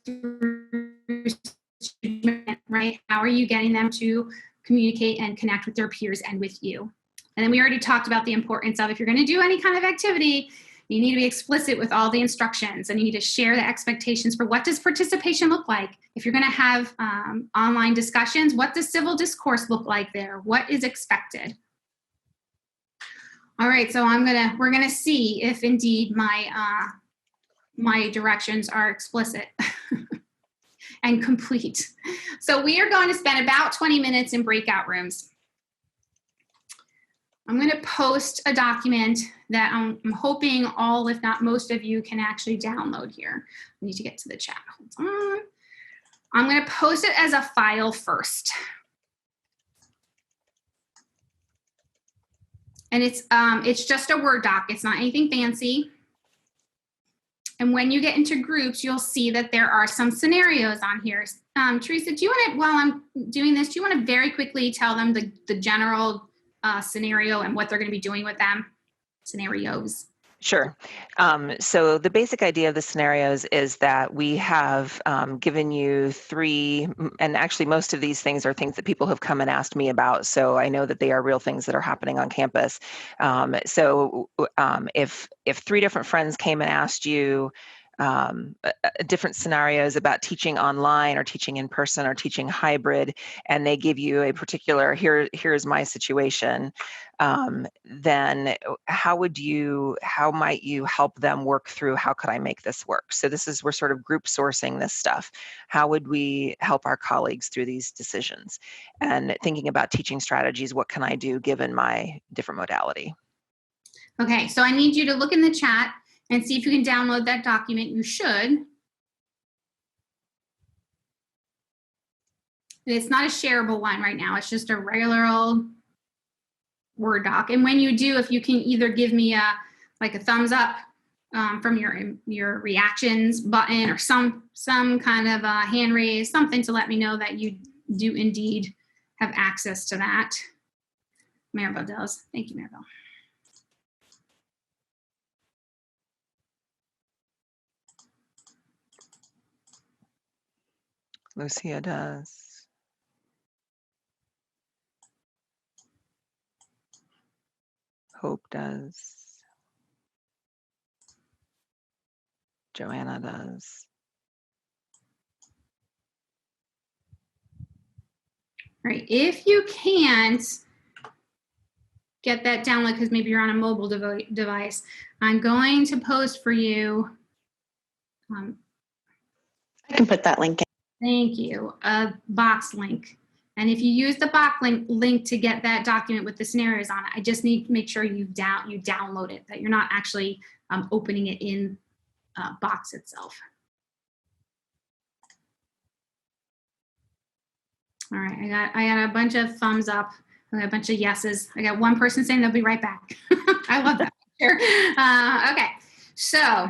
through, right? How are you getting them to communicate and connect with their peers and with you? And then we already talked about the importance of, if you're going to do any kind of activity, you need to be explicit with all the instructions, and you need to share the expectations for what does participation look like. If you're going to have online discussions, what does civil discourse look like there? What is expected? All right, so we're gonna see if indeed my my directions are explicit and complete. So we are going to spend about 20 minutes in breakout rooms. I'm going to post a document that I'm hoping all, if not most of you, can actually download here. I need to get to the chat. Hold on. I'm going to post it as a file first. And it's just a Word doc. It's not anything fancy. And when you get into groups, you'll see that there are some scenarios on here. Teresa, do you want to, while I'm doing this, do you want to very quickly tell them the general scenario and what they're going to be doing with them? Scenarios. Sure. So the basic idea of the scenarios is that we have given you three, and actually most of these things are things that people have come and asked me about. So I know that they are real things that are happening on campus. If three different friends came and asked you different scenarios about teaching online or teaching in person or teaching hybrid, and they give you a particular, here's my situation, then how might you help them work through, how could I make this work? So we're sort of group sourcing this stuff. How would we help our colleagues through these decisions? And thinking about teaching strategies, what can I do given my different modality? Okay, so I need you to look in the chat and see if you can download that document. You should. It's not a shareable one right now. It's just a regular old Word doc. And when you do, if you can either give me a thumbs up from your reactions button, or some kind of a hand raise, something to let me know that you do indeed have access to that. Maribel does. Thank you, Maribel. Lucia does. Hope does. Joanna does. All right, if you can't get that download because maybe you're on a mobile device, I'm going to post for you. I can put that link in. Thank you. A box link And if you use the box link to get that document with the scenarios on it, I just need to make sure you download it, that you're not actually opening it in Box itself. All right, I got a bunch of thumbs up. I got a bunch of yeses. I got one person saying they'll be right back. I love that. Okay, so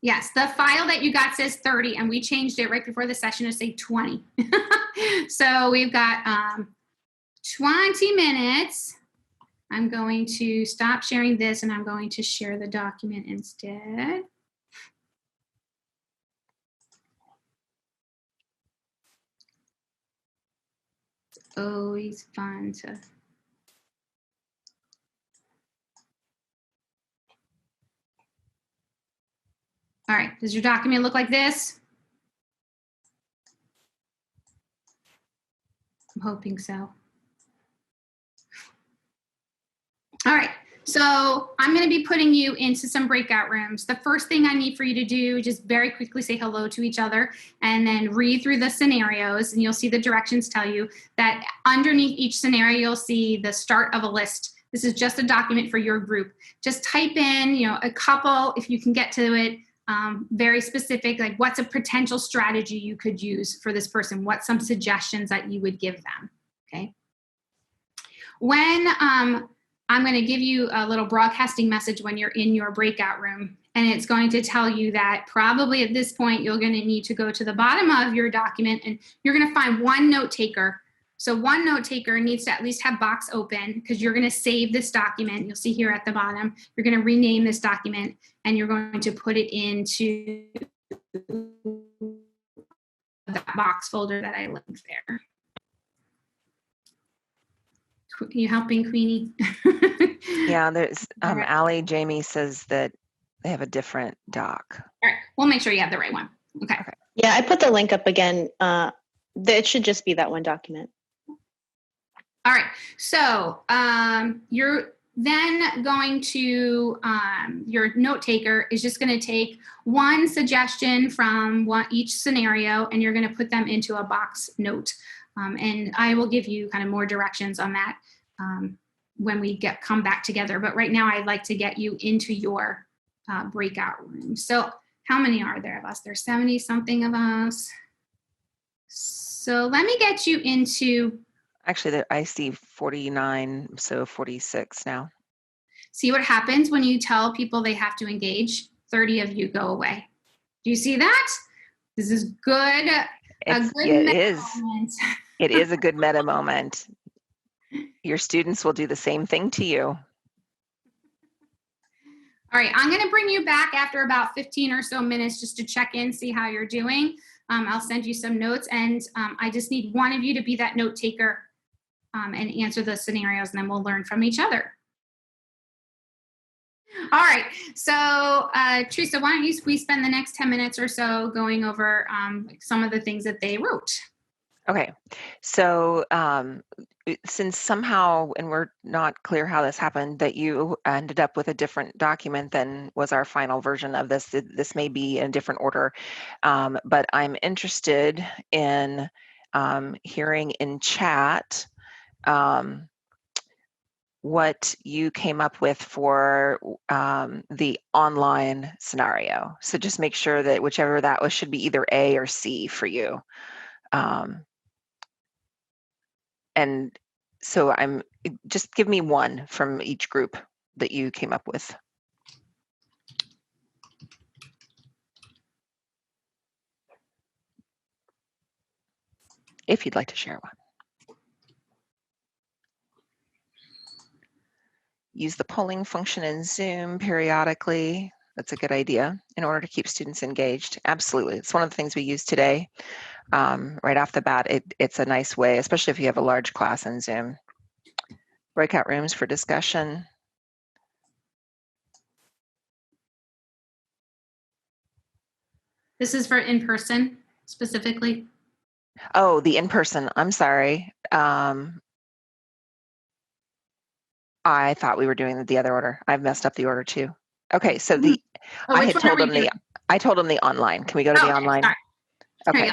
yes, the file that you got says 30, and we changed it right before the session to say 20. So we've got 20 minutes. I'm going to stop sharing this, and I'm going to share the document instead. It's always fun to... All right, does your document look like this? I'm hoping so. All right, so I'm going to be putting you into some breakout rooms. The first thing I need for you to do, just very quickly say hello to each other and then read through the scenarios, and you'll see the directions tell you that underneath each scenario, you'll see the start of a list. This is just a document for your group. Just type in, you know, a couple, if you can get to it, very specific, like what's a potential strategy you could use for this person? What's some suggestions that you would give them, okay? When I'm going to give you a little broadcasting message when you're in your breakout room, and it's going to tell you that probably at this point, you're going to need to go to the bottom of your document, and you're going to find one note taker. So one note taker needs to at least have Box open, because you're going to save this document. You'll see here at the bottom, you're going to rename this document, and you're going to put it into that Box folder that I linked there. Are you helping, Queenie? Yeah, there's Right. Allie Jamie says that they have a different doc. All right, we'll make sure you have the right one. Okay. Yeah, I put the link up again. It should just be that one document. All right, so you're then going to, your note taker is just going to take one suggestion from each scenario, and you're going to put them into a Box note. And I will give you kind of more directions on that when we come back together. But right now, I'd like to get you into your breakout room. So how many are there of us? There's 70 something of us. So let me get you into... Actually, I see 49, so 46 now. See what happens when you tell people they have to engage? 30 of you go away. Do you see that? This is good. It is a good meta moment. Your students will do the same thing to you. All right, I'm going to bring you back after about 15 or so minutes just to check in, see how you're doing. I'll send you some notes, and I just need one of you to be that note taker and answer the scenarios, and then we'll learn from each other. All right, so Teresa, why don't we spend the next 10 minutes or so going over some of the things that they wrote. Okay, so since somehow, and we're not clear how this happened, that you ended up with a different document than was our final version of this, this may be in a different order, but I'm interested in hearing in chat what you came up with for the online scenario. So just make sure that whichever that was should be either A or C for you. And so just give me one from each group that you came up with. If you'd like to share one. Use the polling function in Zoom periodically. That's a good idea in order to keep students engaged. Absolutely. It's one of the things we use today. Right off the bat, it's a nice way, especially if you have a large class in Zoom. Breakout rooms for discussion. This is for in-person specifically? Oh, the in-person, I'm sorry. I thought we were doing the other order. I've messed up the order too. Okay, so I told them the online. Can we go to the online? Sorry. Okay,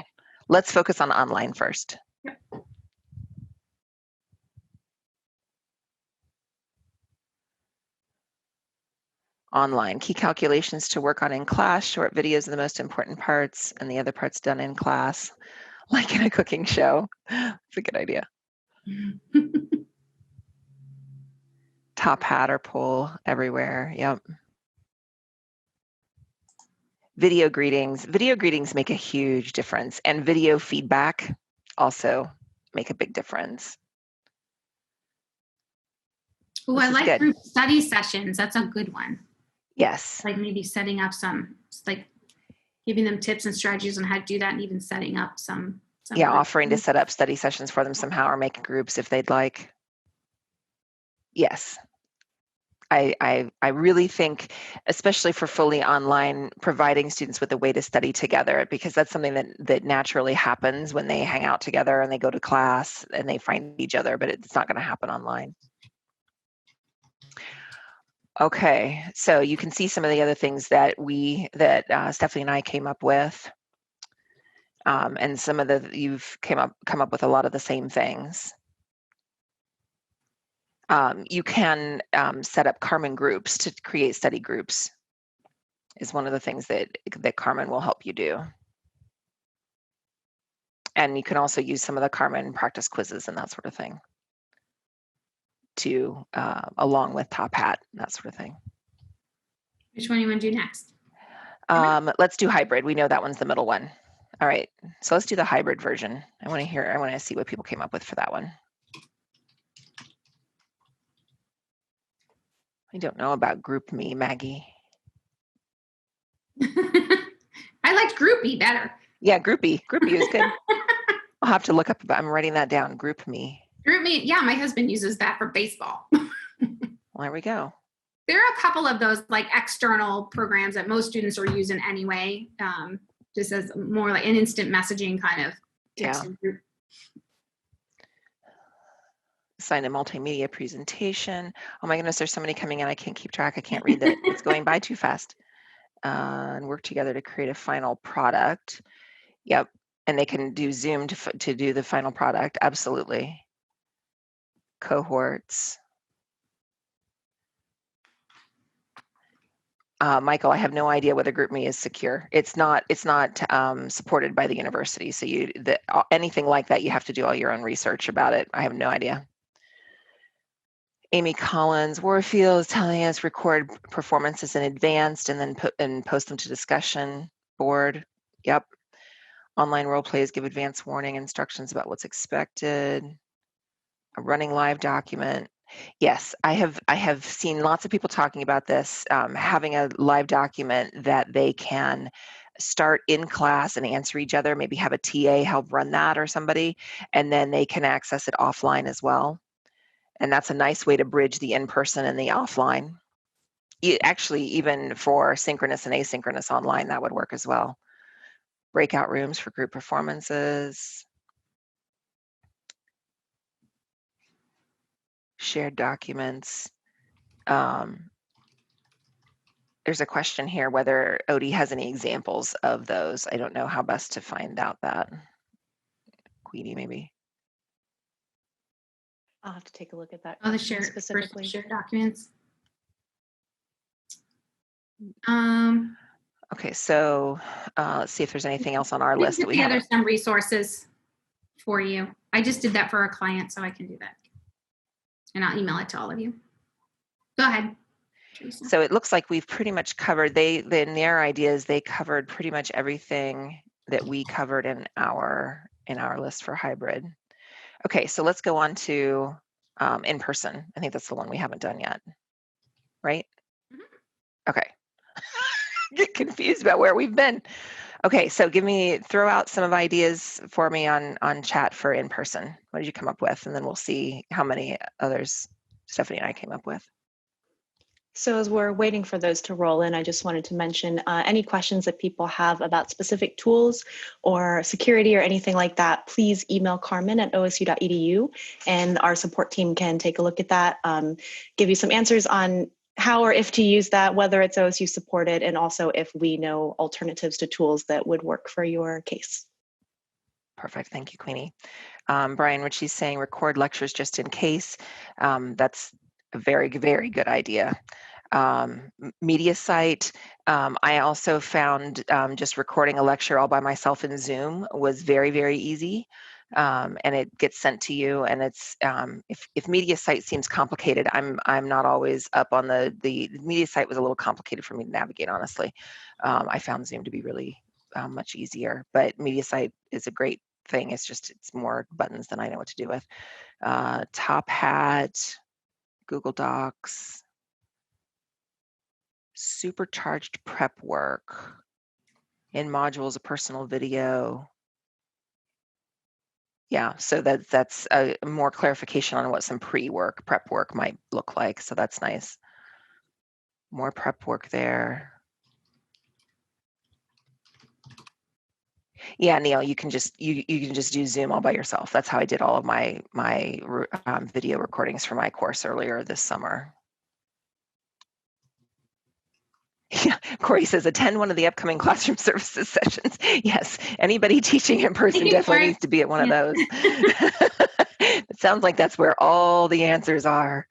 let's focus on online first. Yep. Online, key calculations to work on in class, short videos are the most important parts, and the other parts done in class, like in a cooking show. It's a good idea. Top hat or pole everywhere, yep. Video greetings make a huge difference, and video feedback also make a big difference. Oh, I like group study sessions. That's a good one. Yes. Like maybe setting up some, like giving them tips and strategies on how to do that, and even setting up some yeah, offering to set up study sessions for them somehow, or make groups if they'd like. Yes. I really think, especially for fully online, providing students with a way to study together, because that's something that naturally happens when they hang out together and they go to class and they find each other, but it's not going to happen online. Okay, so you can see some of the other things that Stephanie and I came up with, and some of you've come up with a lot of the same things. You can set up Carmen groups to create study groups, is one of the things that Carmen will help you do. And you can also use some of the Carmen practice quizzes and that sort of thing to, along with Top Hat, that sort of thing. Which one do you want to do next? Let's do hybrid. We know that one's the middle one. All right, so let's do the hybrid version. I want to see what people came up with for that one. I don't know about GroupMe, Maggie. I liked GroupMe better. Yeah, GroupMe is good. I'll have to look up, I'm writing that down, GroupMe. GroupMe, yeah, my husband uses that for baseball. Well, there we go. There are a couple of those like external programs that most students are using anyway, just as more like an instant messaging kind of tips and group. Assign a multimedia presentation. Oh my goodness, there's so many coming in. I can't keep track. I can't read that. It's going by too fast. And work together to create a final product. Yep. And they can do Zoom to do the final product. Absolutely. Cohorts. Michael, I have no idea whether GroupMe is secure. It's not supported by the university. So anything like that, you have to do all your own research about it. I have no idea. Amy Collins, Warfield is telling us record performances in advance and then post them to discussion board. Yep. Online role plays give advance warning instructions about what's expected. A running live document. Yes, I have seen lots of people talking about this, having a live document that they can start in class and answer each other, maybe have a TA help run that or somebody, and then they can access it offline as well. And that's a nice way to bridge the in-person and the offline. Actually, even for synchronous and asynchronous online, that would work as well. Breakout rooms for group performances. Shared documents. There's a question here whether Odie has any examples of those. I don't know how best to find out that. Queenie, maybe. I'll have to take a look at that. Oh, the shared specifically. Shared documents. Okay, so let's see if there's anything else on our list that we have. There's some resources for you. I just did that for a client, so I can do that. And I'll email it to all of you. Go ahead, Teresa. So it looks like we've pretty much covered, in their ideas, they covered pretty much everything that we covered in our list for hybrid. Okay, so let's go on to in person. I think that's the one we haven't done yet, right? Mm-hmm. Okay. Get confused about where we've been. Okay, so throw out some of ideas for me on chat for in person. What did you come up with? And then we'll see how many others Stephanie and I came up with. So as we're waiting for those to roll in, I just wanted to mention any questions that people have about specific tools or security or anything like that, please email Carmen at osu.edu and our support team can take a look at that, give you some answers on how or if to use that, whether it's OSU supported, and also if we know alternatives to tools that would work for your case. Perfect. Thank you, Queenie. Brian Ritchie's saying record lectures just in case. That's a very, very good idea. Media site. I also found just recording a lecture all by myself in Zoom was very, very easy. And it gets sent to you. And it's if media site seems complicated, I'm not always up on the media site was a little complicated for me to navigate. Honestly, I found Zoom to be really much easier. But media site is a great thing. It's more buttons than I know what to do with. Top Hat, Google Docs. Supercharged prep work in modules, a personal video. Yeah, so that's a more clarification on what some prep work might look like. So that's nice. More prep work there. Yeah, Neil, you can just do Zoom all by yourself. That's how I did all of my video recordings for my course earlier this summer. Yeah, Corey says attend one of the upcoming classroom services sessions. Yes, anybody teaching in person definitely needs to be at one of those. It sounds like that's where all the answers are.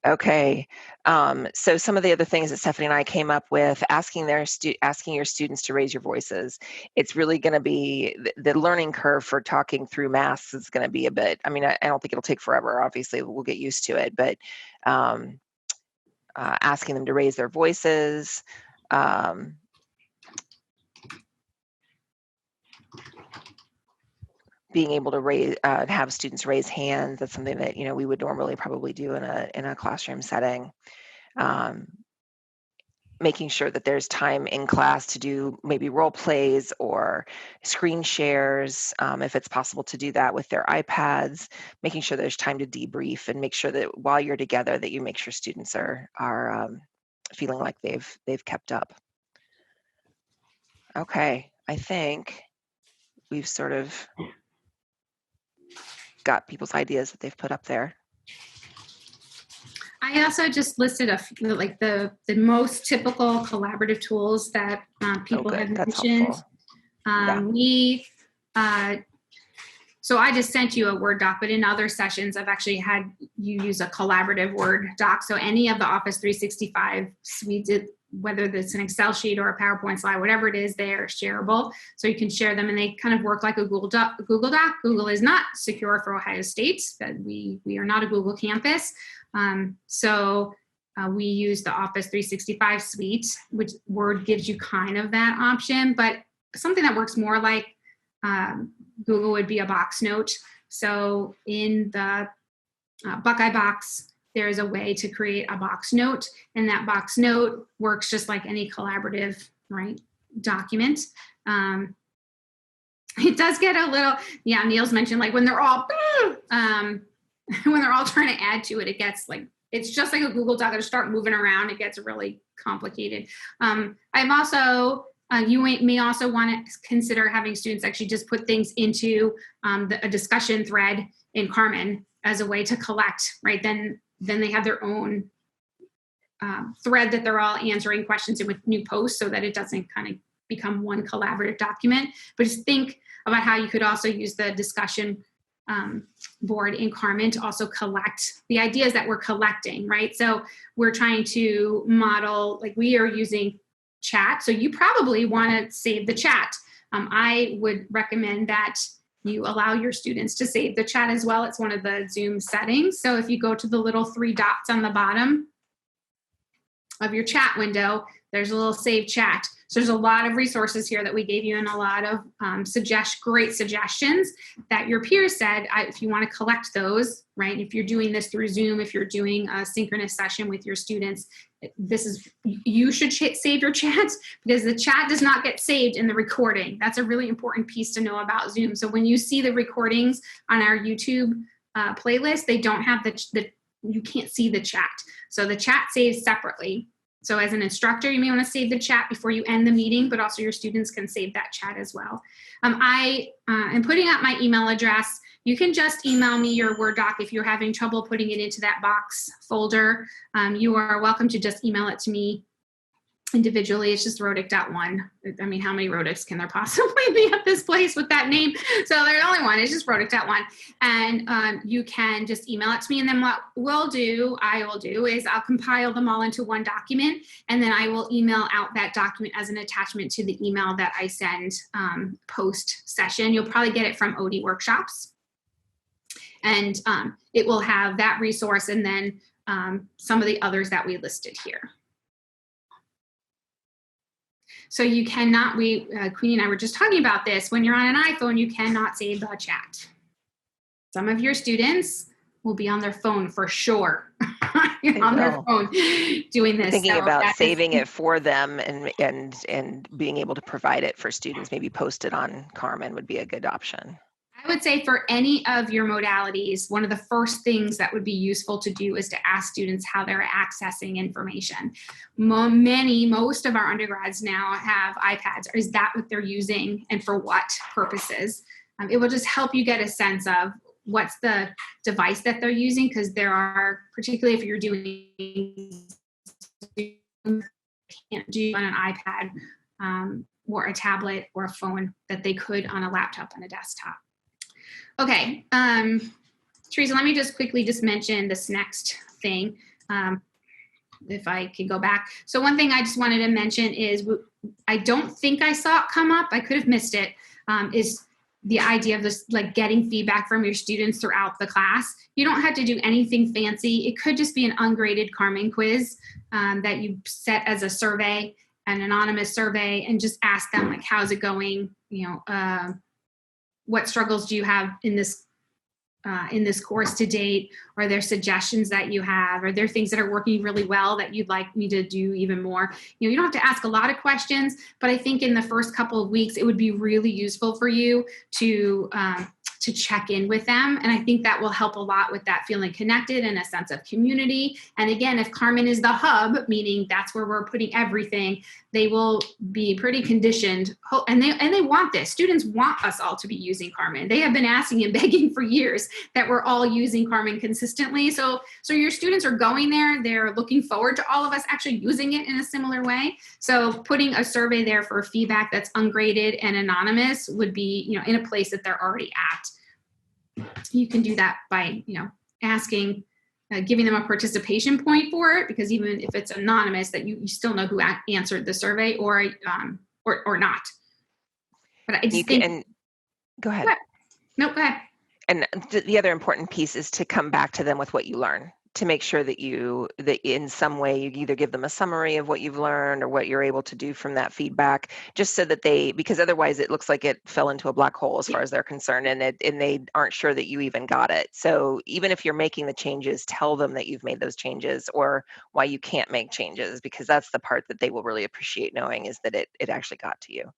Okay, so some of the other things that Stephanie and I came up with, asking your students to raise your voices. It's really going to be the learning curve for talking through masks is going to be a bit. I mean, I don't think it'll take forever. Obviously, we'll get used to it, but asking them to raise their voices. Being able to have students raise hands, that's something that we would normally probably do in a classroom setting. Making sure that there's time in class to do maybe role plays or screen shares, if it's possible to do that with their iPads. Making sure there's time to debrief and make sure that while you're together, that you make sure students are feeling like they've kept up. Okay, I think we've sort of got people's ideas that they've put up there. I also just listed the most typical collaborative tools that people had mentioned. So I just sent you a Word doc, but in other sessions, I've actually had you use a collaborative Word doc. So any of the Office 365 suites, whether it's an Excel sheet or a PowerPoint slide, whatever it is, they're shareable. So you can share them and they kind of work like a Google Doc. Google is not secure for Ohio State, but we are not a Google campus. We use the Office 365 suite, which Word gives you kind of that option, but something that works more like Google would be a box note. So in the Buckeye box, there is a way to create a box note, and that box note works just like any collaborative, document. It does get a little, Neil's mentioned like when they're all when they're all trying to add to it, it gets like, it's just like a Google Doc to start moving around. It gets really complicated. I'm also, you may also want to consider having students actually just put things into a discussion thread in Carmen as a way to collect, right? Then they have their own thread that they're all answering questions in with new posts so that it doesn't kind of become one collaborative document. But just think about how you could also use the discussion board in Carmen to also collect the ideas that we're collecting, right? So we're trying to model, like we are using chat. So you probably want to save the chat. I would recommend that you allow your students to save the chat as well. It's one of the Zoom settings. So if you go to the little 3 dots on the bottom of your chat window, there's a little save chat. So there's a lot of resources here that we gave you and a lot of great suggestions that your peers said, if you want to collect those, right? If you're doing this through Zoom, if you're doing a synchronous session with your students, you should save your chats because the chat does not get saved in the recording. That's a really important piece to know about Zoom. So when you see the recordings on our YouTube playlist, they don't have you can't see the chat. So the chat saves separately. So as an instructor, you may want to save the chat before you end the meeting, but also your students can save that chat as well. I am putting up my email address. You can just email me your Word doc if you're having trouble putting it into that box folder. You are welcome to just email it to me individually. It's just Rodic.1. I mean, how many Rodics can there possibly be at this place with that name? So there's only one. It's just Rodic.1. And you can just email it to me. And then what I will do is I'll compile them all into one document. And then I will email out that document as an attachment to the email that I send post session. You'll probably get it from OD Workshops. And it will have that resource and then some of the others that we listed here. So you cannot, Queenie and I were just talking about this, when you're on an iPhone, you cannot save the chat. Some of your students will be on their phone for sure, on their phone doing this. Thinking about saving it for them and being able to provide it for students, maybe post it on Carmen would be a good option. I would say for any of your modalities, one of the first things that would be useful to do is to ask students how they're accessing information. Most of our undergrads now have iPads. Is that what they're using and for what purposes? It will just help you get a sense of what's the device that they're using, because there are, particularly if you're doing, can't do on an iPad or a tablet or a phone that they could on a laptop and a desktop. Okay, Teresa, let me just quickly mention this next thing, if I could go back. So one thing I just wanted to mention is, I don't think I saw it come up, I could have missed it, is the idea of this, like getting feedback from your students throughout the class. You don't have to do anything fancy. It could just be an ungraded Carmen quiz that you set as a survey, an anonymous survey, and just ask them, like, how's it going? What struggles do you have in this course to date? Are there suggestions that you have? Are there things that are working really well that you'd like me to do even more? You don't have to ask a lot of questions, but I think in the first couple of weeks, it would be really useful for you to check in with them. And I think that will help a lot with that feeling connected and a sense of community. And again, if Carmen is the hub, meaning that's where we're putting everything, they will be pretty conditioned. And they want this. Students want us all to be using Carmen. They have been asking and begging for years that we're all using Carmen consistently. So your students are going there. They're looking forward to all of us actually using it in a similar way. So putting a survey there for feedback that's ungraded and anonymous would be, in a place that they're already at. You can do that by, asking, giving them a participation point for it, because even if it's anonymous, that you still know who answered the survey or not. But I just think. And go ahead. No, go ahead. And the other important piece is to come back to them with what you learn, to make sure that in some way you either give them a summary of what you've learned or what you're able to do from that feedback, just so that because otherwise it looks like it fell into a black hole as far as they're concerned, and they aren't sure that you even got it. So even if you're making the changes, tell them that you've made those changes or why you can't make changes, because that's the part that they will really appreciate knowing, is that it actually got to you.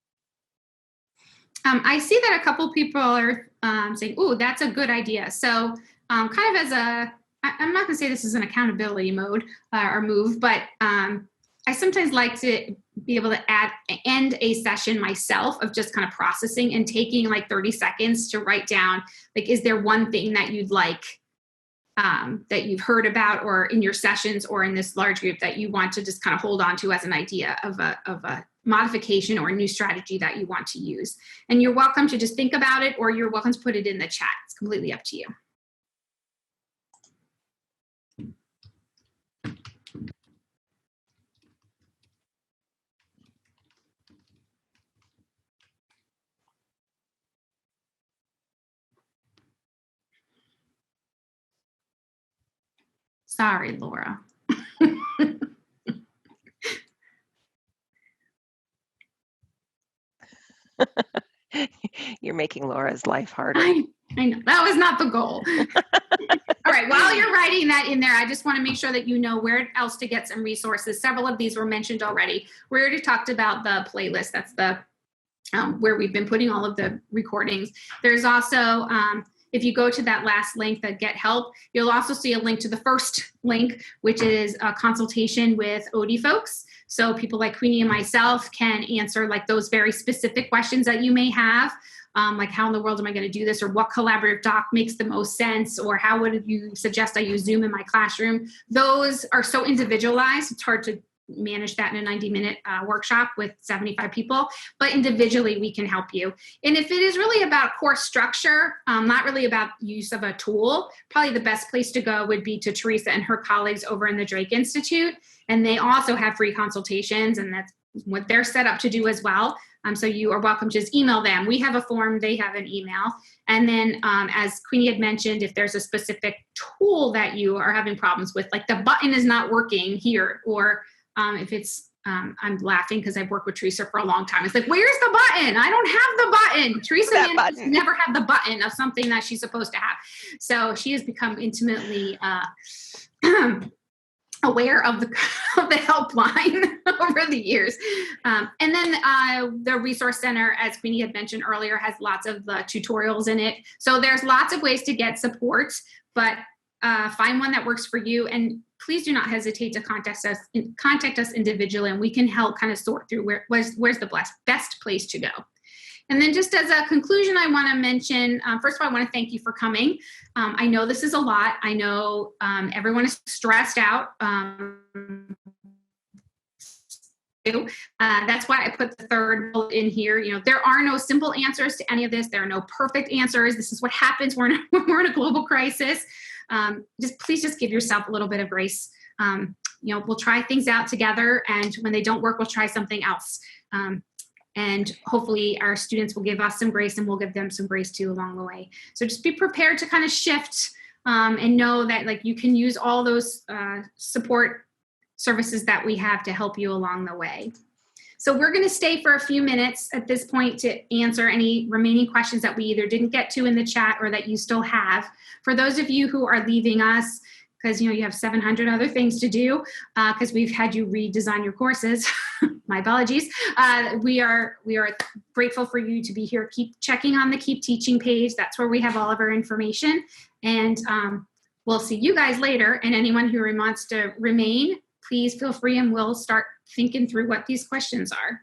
I see that a couple people are saying, "Oh, that's a good idea." So kind of as I'm not going to say this is an accountability mode or move, but I sometimes like to be able to end a session myself of just kind of processing and taking like 30 seconds to write down, like, is there one thing that you'd like that you've heard about or in your sessions or in this large group that you want to just kind of hold on to as an idea of a modification or a new strategy that you want to use. And you're welcome to just think about it, or you're welcome to put it in the chat. It's completely up to you. Sorry, Laura. You're making Laura's life harder. I know. That was not the goal. All right. While you're writing that in there, I just want to make sure that you know where else to get some resources. Several of these were mentioned already. We already talked about the playlist. That's the where we've been putting all of the recordings. There's also, if you go to that last link, the Get Help, you'll also see a link to the first link, which is a consultation with OD folks. So people like Queenie and myself can answer like those very specific questions that you may have, like how in the world am I going to do this, or what collaborative doc makes the most sense, or how would you suggest I use Zoom in my classroom? Those are so individualized, it's hard to manage that in a 90-minute workshop with 75 people, but individually we can help you. And if it is really about course structure, not really about use of a tool, probably the best place to go would be to Teresa and her colleagues over in the Drake Institute. And they also have free consultations, and that's what they're set up to do as well. So you are welcome to just email them. We have a form, they have an email. And then as Queenie had mentioned, if there's a specific tool that you are having problems with, like the button is not working here, or if it's, I'm laughing because I've worked with Teresa for a long time. It's like, where's the button? I don't have the button. Teresa never had the button of something that she's supposed to have. So she has become intimately aware of the helpline over the years. And then the Resource Center, as Queenie had mentioned earlier, has lots of tutorials in it. So there's lots of ways to get support, but find one that works for you. And please do not hesitate to contact us individually, and we can help kind of sort through where's the best place to go. And then just as a conclusion, I want to mention, first of all, I want to thank you for coming. I know this is a lot. I know everyone is stressed out. That's why I put the third bullet in here. You know, there are no simple answers to any of this. There are no perfect answers. This is what happens when we're in a global crisis. Please give yourself a little bit of grace. We'll try things out together, and when they don't work, we'll try something else. And hopefully our students will give us some grace, and we'll give them some grace too along the way. So just be prepared to kind of shift and know that like you can use all those support services that we have to help you along the way. So we're going to stay for a few minutes at this point to answer any remaining questions that we either didn't get to in the chat or that you still have. For those of you who are leaving us, because you have 700 other things to do, because we've had you redesign your courses. My apologies. We are grateful for you to be here. Keep checking on the Keep Teaching page. That's where we have all of our information. And we'll see you guys later. And anyone who wants to remain, please feel free, and we'll start thinking through what these questions are.